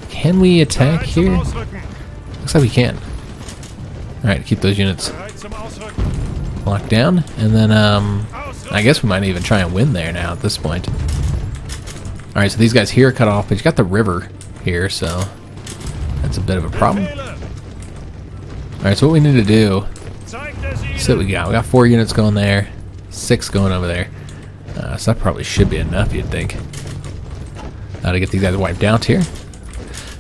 can we attack here? Looks like we can. Alright, keep those units locked down. And then I guess we might even try and win there now at this point. Alright, so these guys here are cut off, but you got the river here, so that's a bit of a problem. Alright, so what we need to do, see what we got. We got 4 units going there, 6 going over there. So that probably should be enough, you'd think, to get these guys wiped out here.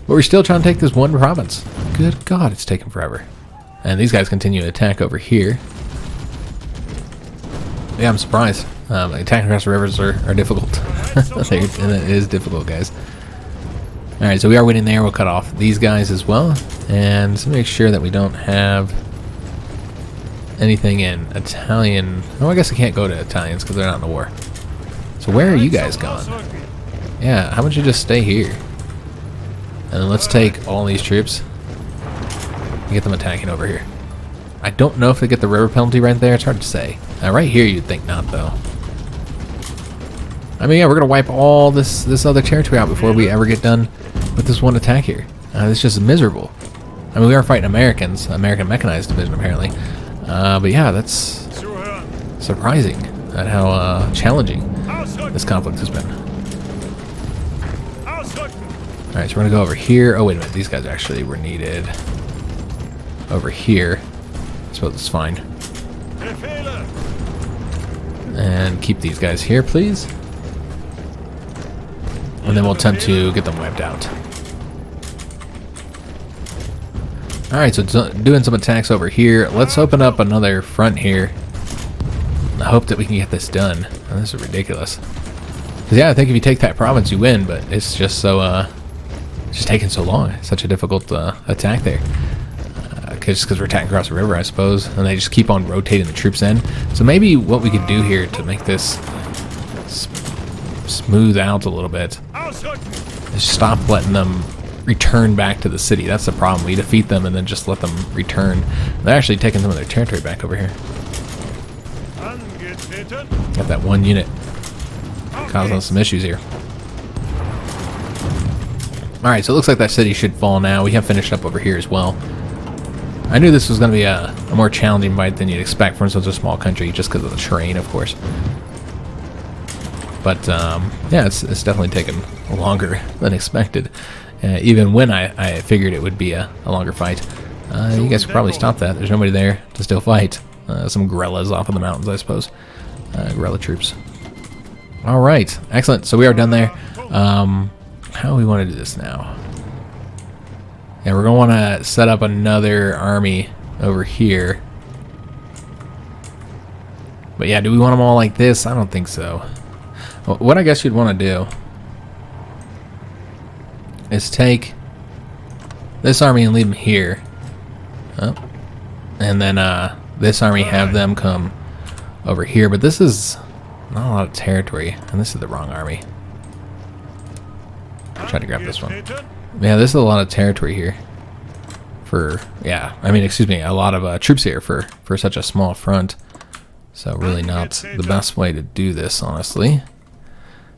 But we're still trying to take this one province. Good God, it's taking forever. And these guys continue to attack over here. Yeah, I'm surprised. Attacking across the rivers are difficult. It is difficult, guys. Alright, so we are winning there. We'll cut off these guys as well. And let's make sure that we don't have anything in Italian. Oh, I guess I can't go to Italians because they're not in the war. So where are you guys going? Yeah, how about you just stay here? And then let's take all these troops and get them attacking over here. I don't know if they get the river penalty right there. It's hard to say. Right here you'd think not, though. I mean, yeah, we're going to wipe all this other territory out before we ever get done with this one attack here. It's just miserable. I mean, we are fighting Americans, American Mechanized Division, apparently. But yeah, that's surprising at how challenging this conflict has been. Alright, so we're going to go over here. Oh, wait a minute. These guys actually were needed over here. I suppose it's fine. And keep these guys here, please. and then we'll attempt to get them wiped out. Alright, so doing some attacks over here. Let's open up another front here. I hope that we can get this done. Oh, this is ridiculous. Because yeah, I think if you take that province, you win, but it's just so, it's just taking so long. It's such a difficult attack there. Just because we're attacking across the river, I suppose, and they just keep on rotating the troops in. So maybe what we could do here to make this smooth out a little bit is stop letting them return back to the city. That's the problem. We defeat them and then just let them return. They're actually taking some of their territory back over here. Got that one unit causing some issues here. Alright, so it looks like that city should fall now. We have finished up over here as well. I knew this was going to be a more challenging fight than you'd expect from such a small country, just because of the terrain, of course. But, yeah, it's definitely taken longer than expected. Even when I figured it would be a longer fight. You guys could probably stop that. There's nobody there to still fight. Some guerrillas off in the mountains, I suppose. Guerrilla troops. Alright, excellent. So we are done there. How do we want to do this now? Yeah, we're going to want to set up another army over here. But yeah, do we want them all like this? I don't think so. What I guess you'd want to do is take this army and leave them here. Oh. And then this army have them come over here. But this is not a lot of territory. And this is the wrong army. I'll try to grab this one. Yeah, this is a lot of territory here. Excuse me, a lot of troops here for such a small front. So really not the best way to do this, honestly.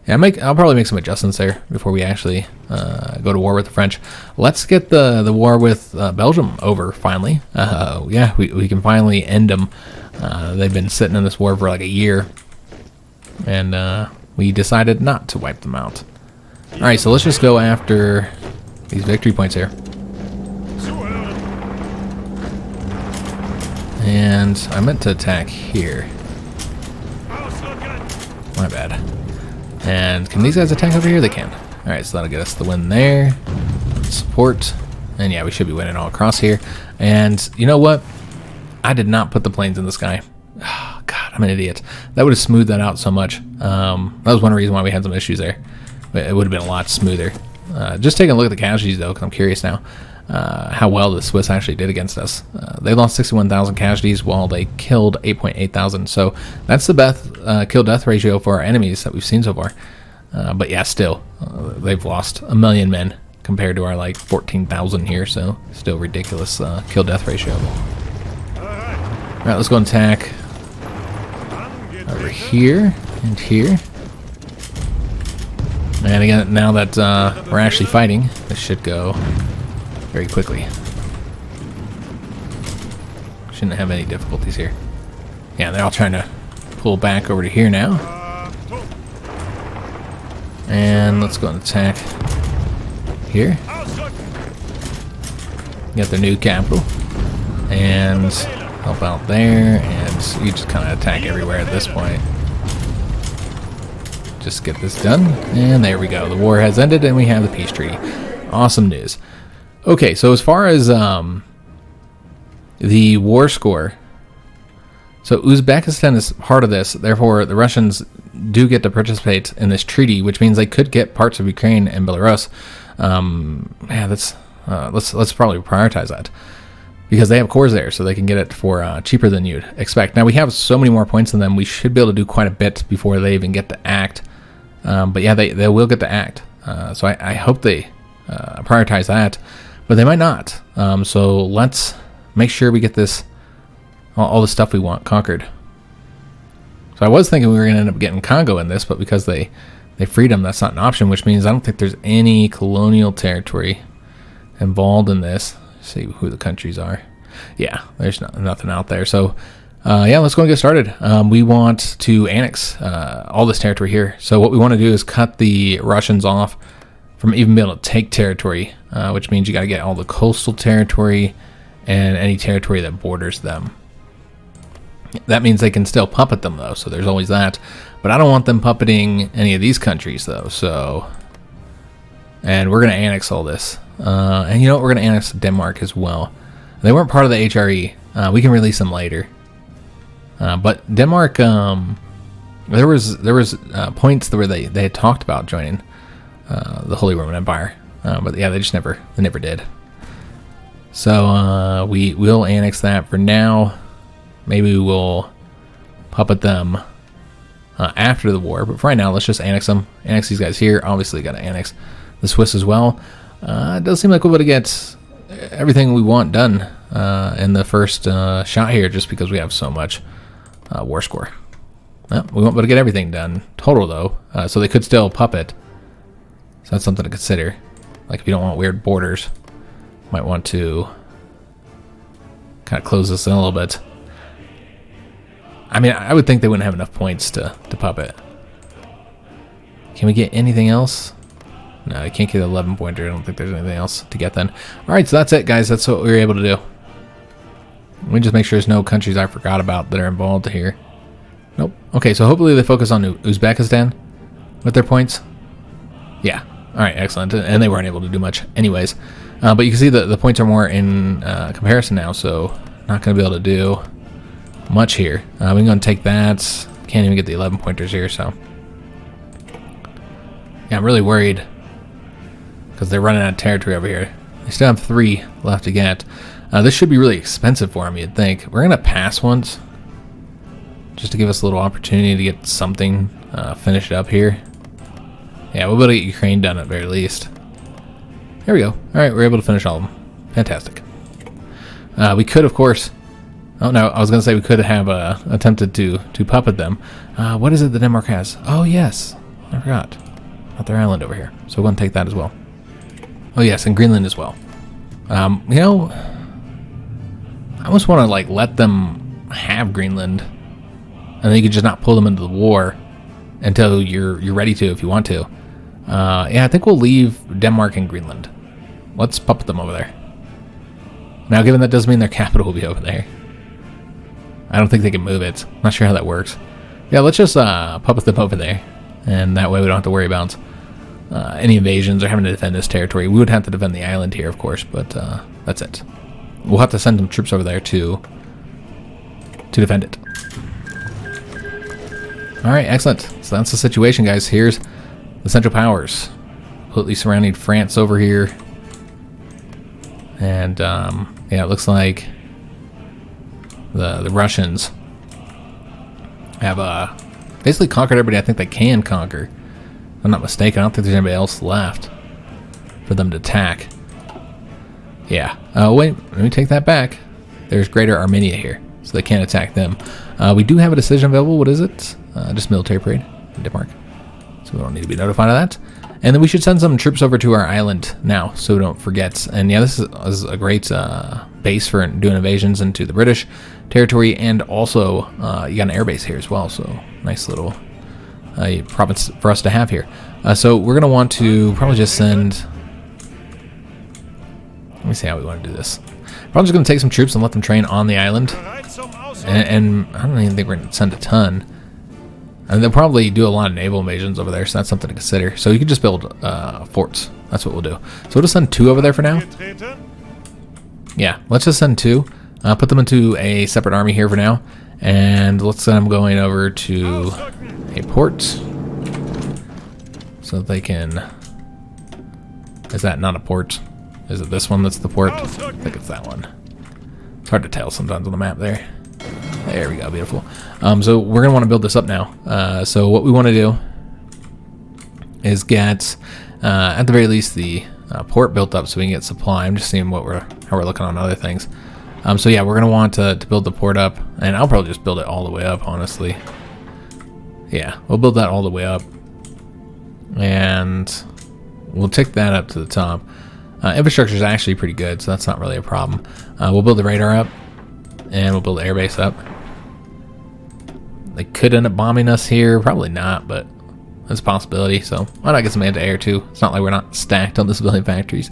Yeah, I'll probably make some adjustments there before we actually go to war with the French. Let's get the war with Belgium over, finally. Yeah, we can finally end them. They've been sitting in this war for like a year. And we decided not to wipe them out. Alright, so let's just go after these victory points here. And I meant to attack here. My bad. And can these guys attack over here? They can. Alright, so that'll get us the win there. Support. And yeah, we should be winning all across here. And you know what? I did not put the planes in the sky. Oh, God, I'm an idiot. That would have smoothed that out so much. That was one reason why we had some issues there. It would have been a lot smoother. Just taking a look at the casualties, though, because I'm curious now how well the Swiss actually did against us. They lost 61,000 casualties while they killed 8.8 thousand. So that's the best kill-death ratio for our enemies that we've seen so far. But yeah, still, they've lost 1 million men compared to our like 14,000 here. So still ridiculous kill-death ratio. All right, let's go and attack over here and here. And again, now that we're actually fighting, this should go very quickly. Shouldn't have any difficulties here. Yeah, they're all trying to pull back over to here now. And let's go and attack here. Get their new capital. And help out there. And you just kind of attack everywhere at this point. Just get this done, and there we go. The war has ended, and we have the peace treaty. Awesome news. Okay, so as far as the war score, so Uzbekistan is part of this. Therefore, the Russians do get to participate in this treaty, which means they could get parts of Ukraine and Belarus. Yeah, let's probably prioritize that because they have cores there, so they can get it for cheaper than you'd expect. Now we have so many more points than them. We should be able to do quite a bit before they even get to act. But yeah, they will get to act. So I hope they prioritize that, but they might not. So let's make sure we get this, all the stuff we want conquered. So I was thinking we were going to end up getting Congo in this, but because they freed them, that's not an option, which means I don't think there's any colonial territory involved in this. Let's see who the countries are. Yeah, there's nothing out there. So yeah, let's go and get started. We want to annex all this territory here. So what we want to do is cut the Russians off from even being able to take territory, which means you got to get all the coastal territory and any territory that borders them. That means they can still puppet them, though, so there's always that. But I don't want them puppeting any of these countries, though, so And we're going to annex all this. And you know what? We're going to annex Denmark as well. They weren't part of the HRE. We can release them later. But Denmark, there was points where they had talked about joining the Holy Roman Empire. But yeah, they never did. So we will annex that for now. Maybe we will puppet them after the war. But for right now, let's just annex them. Annex these guys here. Obviously, got to annex the Swiss as well. It does seem like we're able to get everything we want done in the first shot here, just because we have so much war score. Well, we won't be able to get everything done total though, so they could still puppet. So that's something to consider. Like if you don't want weird borders, might want to kind of close this in a little bit. I mean, I would think they wouldn't have enough points to puppet. Can we get anything else? No, I can't get 11 pointer. I don't think there's anything else to get then. Alright, so that's it, guys. That's what we were able to do. Let me just make sure there's no countries I forgot about that are involved here. Nope. Okay, so hopefully they focus on Uzbekistan with their points. Yeah. Alright, excellent. And they weren't able to do much anyways. But you can see the points are more in comparison now, so not going to be able to do much here. We're going to take that. Can't even get the 11 pointers here, so. Yeah, I'm really worried because they're running out of territory over here. They still have 3 left to get. This should be really expensive for them, you'd think. We're going to pass once just to give us a little opportunity to get something finished up here. Yeah, we'll be able to get Ukraine done at very least. There we go. Alright, we're able to finish all of them. Fantastic. We could, of course... Oh, no, I was going to say we could have attempted to puppet them. What is it that Denmark has? Oh, yes. I forgot. About their island over here. So we're going to take that as well. Oh, yes, and Greenland as well. You know... I almost want to, like, let them have Greenland. And then you could just not pull them into the war until you're ready to, if you want to. Yeah, I think we'll leave Denmark and Greenland. Let's puppet them over there. Now, given that does mean their capital will be over there. I don't think they can move it. I'm not sure how that works. Yeah, let's just puppet them over there. And that way we don't have to worry about any invasions or having to defend this territory. We would have to defend the island here, of course, but that's it. We'll have to send some troops over there to defend it. Alright, excellent. So that's the situation, guys. Here's the Central Powers. Completely surrounding France over here. And, yeah, it looks like the Russians have basically conquered everybody I think they can conquer. If I'm not mistaken, I don't think there's anybody else left for them to attack. Yeah. Wait, let me take that back. There's Greater Armenia here, so they can't attack them. We do have a decision available. What is it? Just military parade in Denmark. So we don't need to be notified of that. And then we should send some troops over to our island now, so we don't forget. And yeah, this is a great base for doing invasions into the British territory, and also you got an air base here as well. So nice little province for us to have here. So we're gonna want to probably just send. Let me see how we want to do this. Probably just gonna take some troops and let them train on the island. And I don't even think we're gonna send a ton. And they'll probably do a lot of naval invasions over there, so that's something to consider. So you can just build forts. That's what we'll do. So we'll just send 2 over there for now. Yeah, let's just send 2. Put them into a separate army here for now. And let's send them going over to a port. So that they can... Is that not a port? Is it this one that's the port? I think it's that one. It's hard to tell sometimes on the map there. There we go, beautiful. So we're going to want to build this up now. So what we want to do is get, at the very least, the port built up so we can get supply. I'm just seeing how we're looking on other things. So yeah, we're going to want to build the port up, and I'll probably just build it all the way up, honestly. Yeah, we'll build that all the way up, and we'll take that up to the top. Infrastructure is actually pretty good, so that's not really a problem. We'll build the radar up, and we'll build the airbase up. They could end up bombing us here. Probably not, but there's a possibility. So why not get some anti-air too? It's not like we're not stacked on the civilian factories.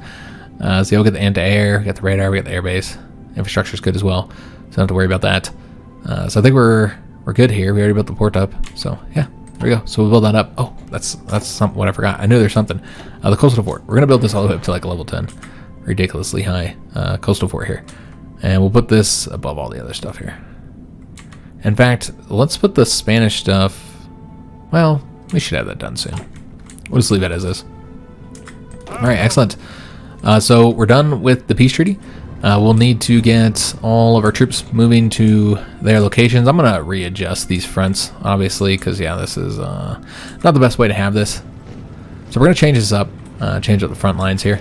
So yeah, we'll get the anti-air, we got the radar, we got the airbase. Infrastructure's good as well, so don't have to worry about that. So I think we're good here. We already built the port up. So yeah, There we go. So we'll build that up. Oh, that's something what I forgot. I knew there's something. The coastal fort. We're gonna build this all the way up to like a level 10. Ridiculously high coastal fort here. And we'll put this above all the other stuff here. In fact, let's put the Spanish stuff. Well, we should have that done soon. We'll just leave it as is. Alright, excellent. So we're done with the peace treaty. We'll need to get all of our troops moving to their locations. I'm going to readjust these fronts, obviously, because, yeah, this is not the best way to have this. So we're going to change this up, change up the front lines here.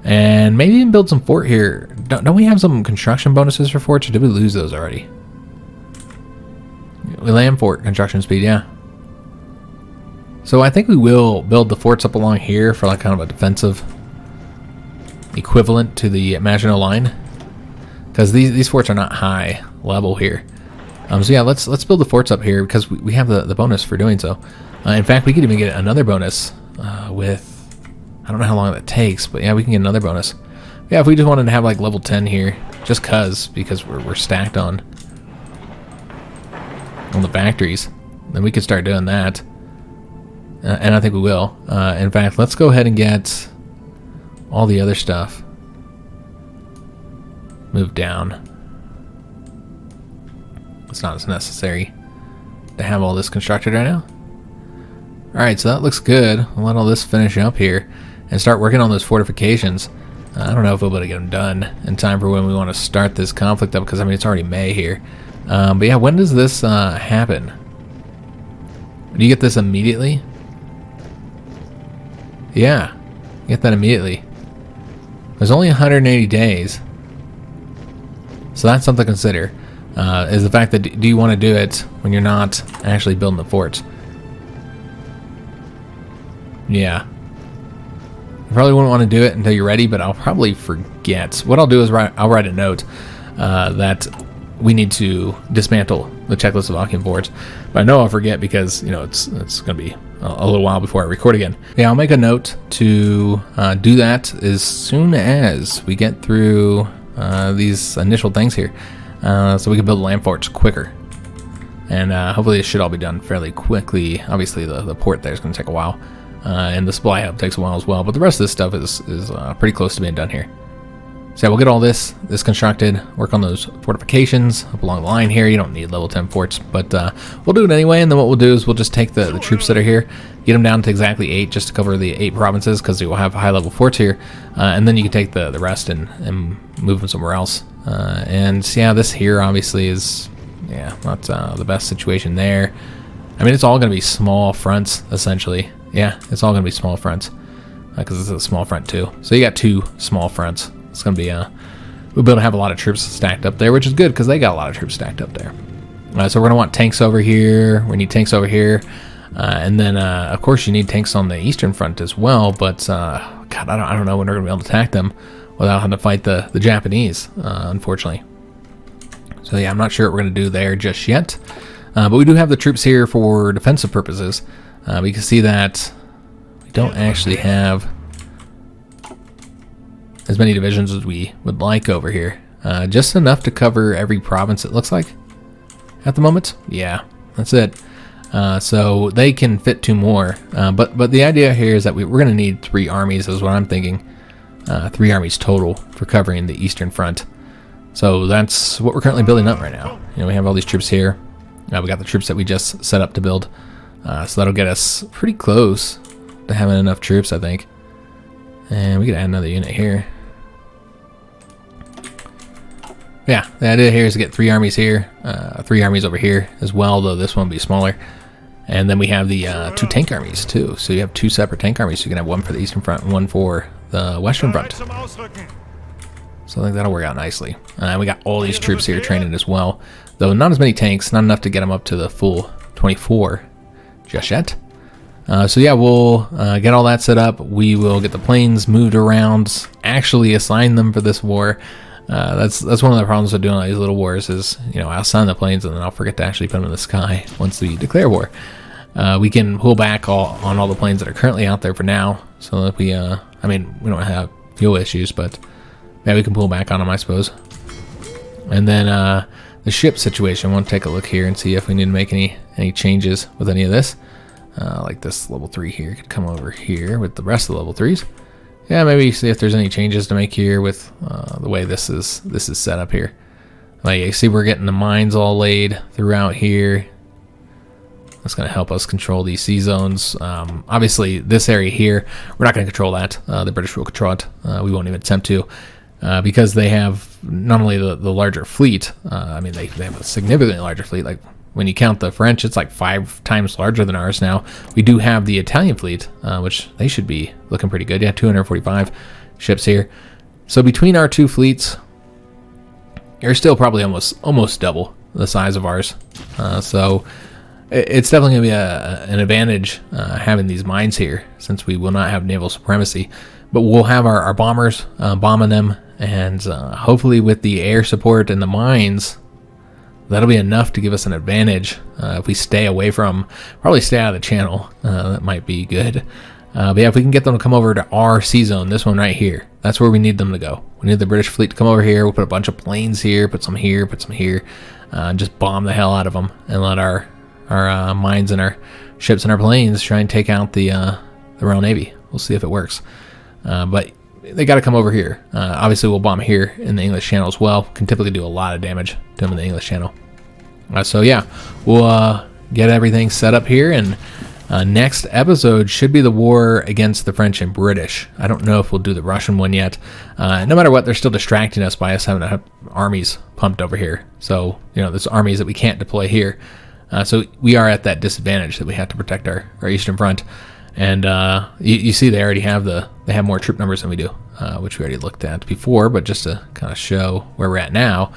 And maybe even build some fort here. Don't we have some construction bonuses for forts, or did we lose those already? We land fort construction speed, yeah. So I think we will build the forts up along here for like kind of a defensive equivalent to the Maginot Line, because these forts are not high level here. So yeah, let's build the forts up here because we have the bonus for doing so. In fact, we could even get another bonus with, I don't know how long that takes, but yeah, we can get another bonus. Yeah, if we just wanted to have like level 10 here, just because we're stacked on the factories, then we could start doing that. And I think we will. In fact, let's go ahead and get all the other stuff moved down. It's not as necessary to have all this constructed right now. Alright, so that looks good. I'll let all this finish up here and start working on those fortifications. I don't know if we'll be able to get them done in time for when we want to start this conflict up, because I mean it's already May here. But yeah, when does this happen? Do you get this immediately? Yeah, get that immediately. There's only 180 days. So that's something to consider. Is the fact that do you want to do it when you're not actually building the forts? Yeah. You probably wouldn't want to do it until you're ready, but I'll probably forget. What I'll do is I'll write a note that we need to dismantle the Czechoslovakian forts. But I know I'll forget because, you know, it's going to be a little while before I record again. Yeah, I'll make a note to do that as soon as we get through these initial things here, so we can build land forts quicker. And hopefully it should all be done fairly quickly. Obviously the port there is going to take a while, and the supply hub takes a while as well, but the rest of this stuff is pretty close to being done here. So yeah, we'll get all this constructed, work on those fortifications up along the line here. You don't need level 10 forts, but we'll do it anyway. And then what we'll do is we'll just take the troops that are here, get them down to exactly 8 just to cover the 8 provinces, because we will have high level forts here. And then you can take the rest and move them somewhere else. And yeah, this here obviously is, yeah, not the best situation there. I mean, it's all going to be small fronts, essentially. Yeah, it's all going to be small fronts, because this is a small front too. So you got 2 small fronts. It's going to be, we'll be able to have a lot of troops stacked up there, which is good because they got a lot of troops stacked up there. So we're going to want tanks over here. We need tanks over here. And then, of course, you need tanks on the eastern front as well. But, God, I don't know when we're going to be able to attack them without having to fight the Japanese, unfortunately. So, yeah, I'm not sure what we're going to do there just yet. But we do have the troops here for defensive purposes. We can see that we don't actually have as many divisions as we would like over here. Just enough to cover every province, it looks like, at the moment. Yeah, that's it. So they can fit 2 more. But the idea here is that we're going to need 3 armies, is what I'm thinking. 3 armies total for covering the eastern front. So that's what we're currently building up right now. You know, we have all these troops here. We got the troops that we just set up to build. So that'll get us pretty close to having enough troops, I think. And we could add another unit here. Yeah, the idea here is to get 3 armies here, 3 armies over here as well, though this one will be smaller. And then we have the 2 tank armies too. So you have 2 separate tank armies. So you can have 1 for the eastern front and 1 for the western front. So I think that'll work out nicely. We got all these troops here training as well, though not as many tanks, not enough to get them up to the full 24 just yet. So yeah, we'll get all that set up. We will get the planes moved around, actually assign them for this war. That's one of the problems with doing all these little wars is, you know, I'll assign the planes and then I'll forget to actually put them in the sky once we declare war. We can pull back on all the planes that are currently out there for now, so that we, I mean, we don't have fuel issues, but yeah, we can pull back on them, I suppose. And then the ship situation, I want to take a look here and see if we need to make any changes with any of this. Like this level 3 here could come over here with the rest of the level 3s. Yeah, maybe see if there's any changes to make here with the way this is set up here. Like you see, we're getting the mines all laid throughout here. That's going to help us control these sea zones. Obviously, this area here, we're not going to control that. The British will control it. We won't even attempt to, because they have not only the larger fleet. I mean, they have a significantly larger fleet. Like when you count the French, it's like 5 times larger than ours now. We do have the Italian fleet, which they should be looking pretty good. Yeah, 245 ships here. So between our two fleets, you're still probably almost double the size of ours. So it's definitely going to be an advantage having these mines here, since we will not have naval supremacy. But we'll have our bombers bombing them, and hopefully with the air support and the mines, that'll be enough to give us an advantage. If we stay away from, probably stay out of the channel, that might be good. But yeah, if we can get them to come over to our sea zone, this one right here, that's where we need them to go. We need the British fleet to come over here. We'll put a bunch of planes here, put some here, put some here, and just bomb the hell out of them, and let our mines and our ships and our planes try and take out the Royal Navy. We'll see if it works. But they got to come over here. Obviously, we'll bomb here in the English Channel as well. Can typically do a lot of damage to them in the English Channel. So yeah, we'll get everything set up here, and next episode should be the war against the French and British. I don't know if we'll do the Russian one yet. No matter what, they're still distracting us by us having to have armies pumped over here. So, you know, there's armies that we can't deploy here. So we are at that disadvantage that we have to protect our Eastern Front. And you see they already have they have more troop numbers than we do, which we already looked at before, but just to kind of show where we're at now,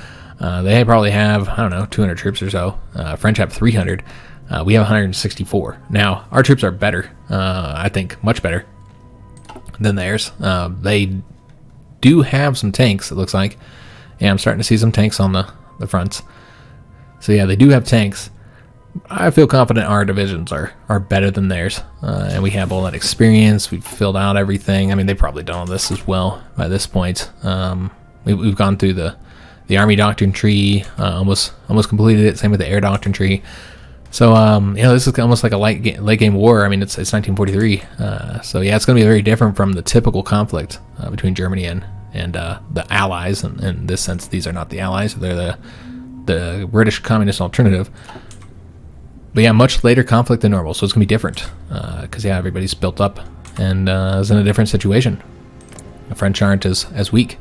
they probably have, I don't know, 200 troops or so. French have 300. We have 164. Now, our troops are better, I think, much better than theirs. They do have some tanks, it looks like. Yeah, I'm starting to see some tanks on the fronts. So yeah, they do have tanks. I feel confident our divisions are better than theirs, and we have all that experience. We've filled out everything. I mean, they've probably done all this as well by this point. We've gone through the Army Doctrine tree, almost completed it. Same with the Air Doctrine tree. So you know, this is almost like a late game war. I mean, it's 1943. So yeah, it's going to be very different from the typical conflict between Germany and the Allies. And in this sense, these are not the Allies; they're the British Communist alternative. But yeah, much later conflict than normal, so it's going to be different. Because, yeah, everybody's built up and is in a different situation. The French aren't as weak.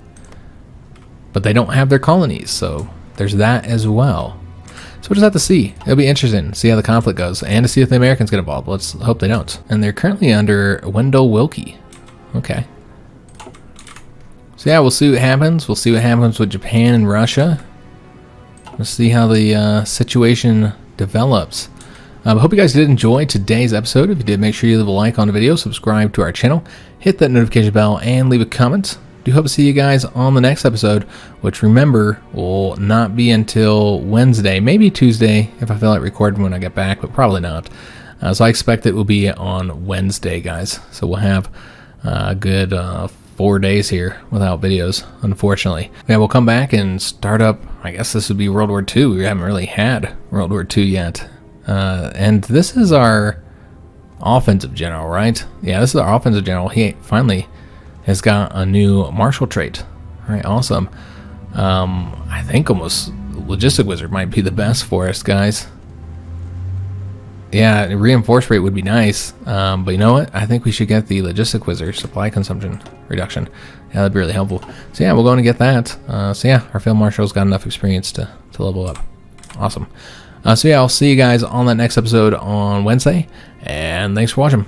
But they don't have their colonies, so there's that as well. So we'll just have to see. It'll be interesting to see how the conflict goes, and to see if the Americans get involved. Let's hope they don't. And they're currently under Wendell Willkie. Okay. So yeah, we'll see what happens. We'll see what happens with Japan and Russia. We'll see how the situation develops. I hope you guys did enjoy today's episode. If you did, make sure you leave a like on the video, subscribe to our channel, hit that notification bell, and leave a comment. Do hope to see you guys on the next episode, which, remember, will not be until Wednesday, maybe Tuesday if I feel like recording when I get back, but probably not. So I expect it will be on Wednesday, guys. So we'll have a good 4 days here without videos, unfortunately. Yeah, we'll come back and start up, I guess this would be World War II. We haven't really had World War II yet. And this is our offensive general, right? Yeah, this is our offensive general. He finally has got a new martial trait. All right, awesome. I think almost Logistic Wizard might be the best for us, guys. Yeah, reinforce rate would be nice. But you know what? I think we should get the Logistic Wizard supply consumption reduction. Yeah, that'd be really helpful. So yeah, we're going to get that. So yeah, our Field Marshal's got enough experience to level up. Awesome. So yeah, I'll see you guys on that next episode on Wednesday, and thanks for watching.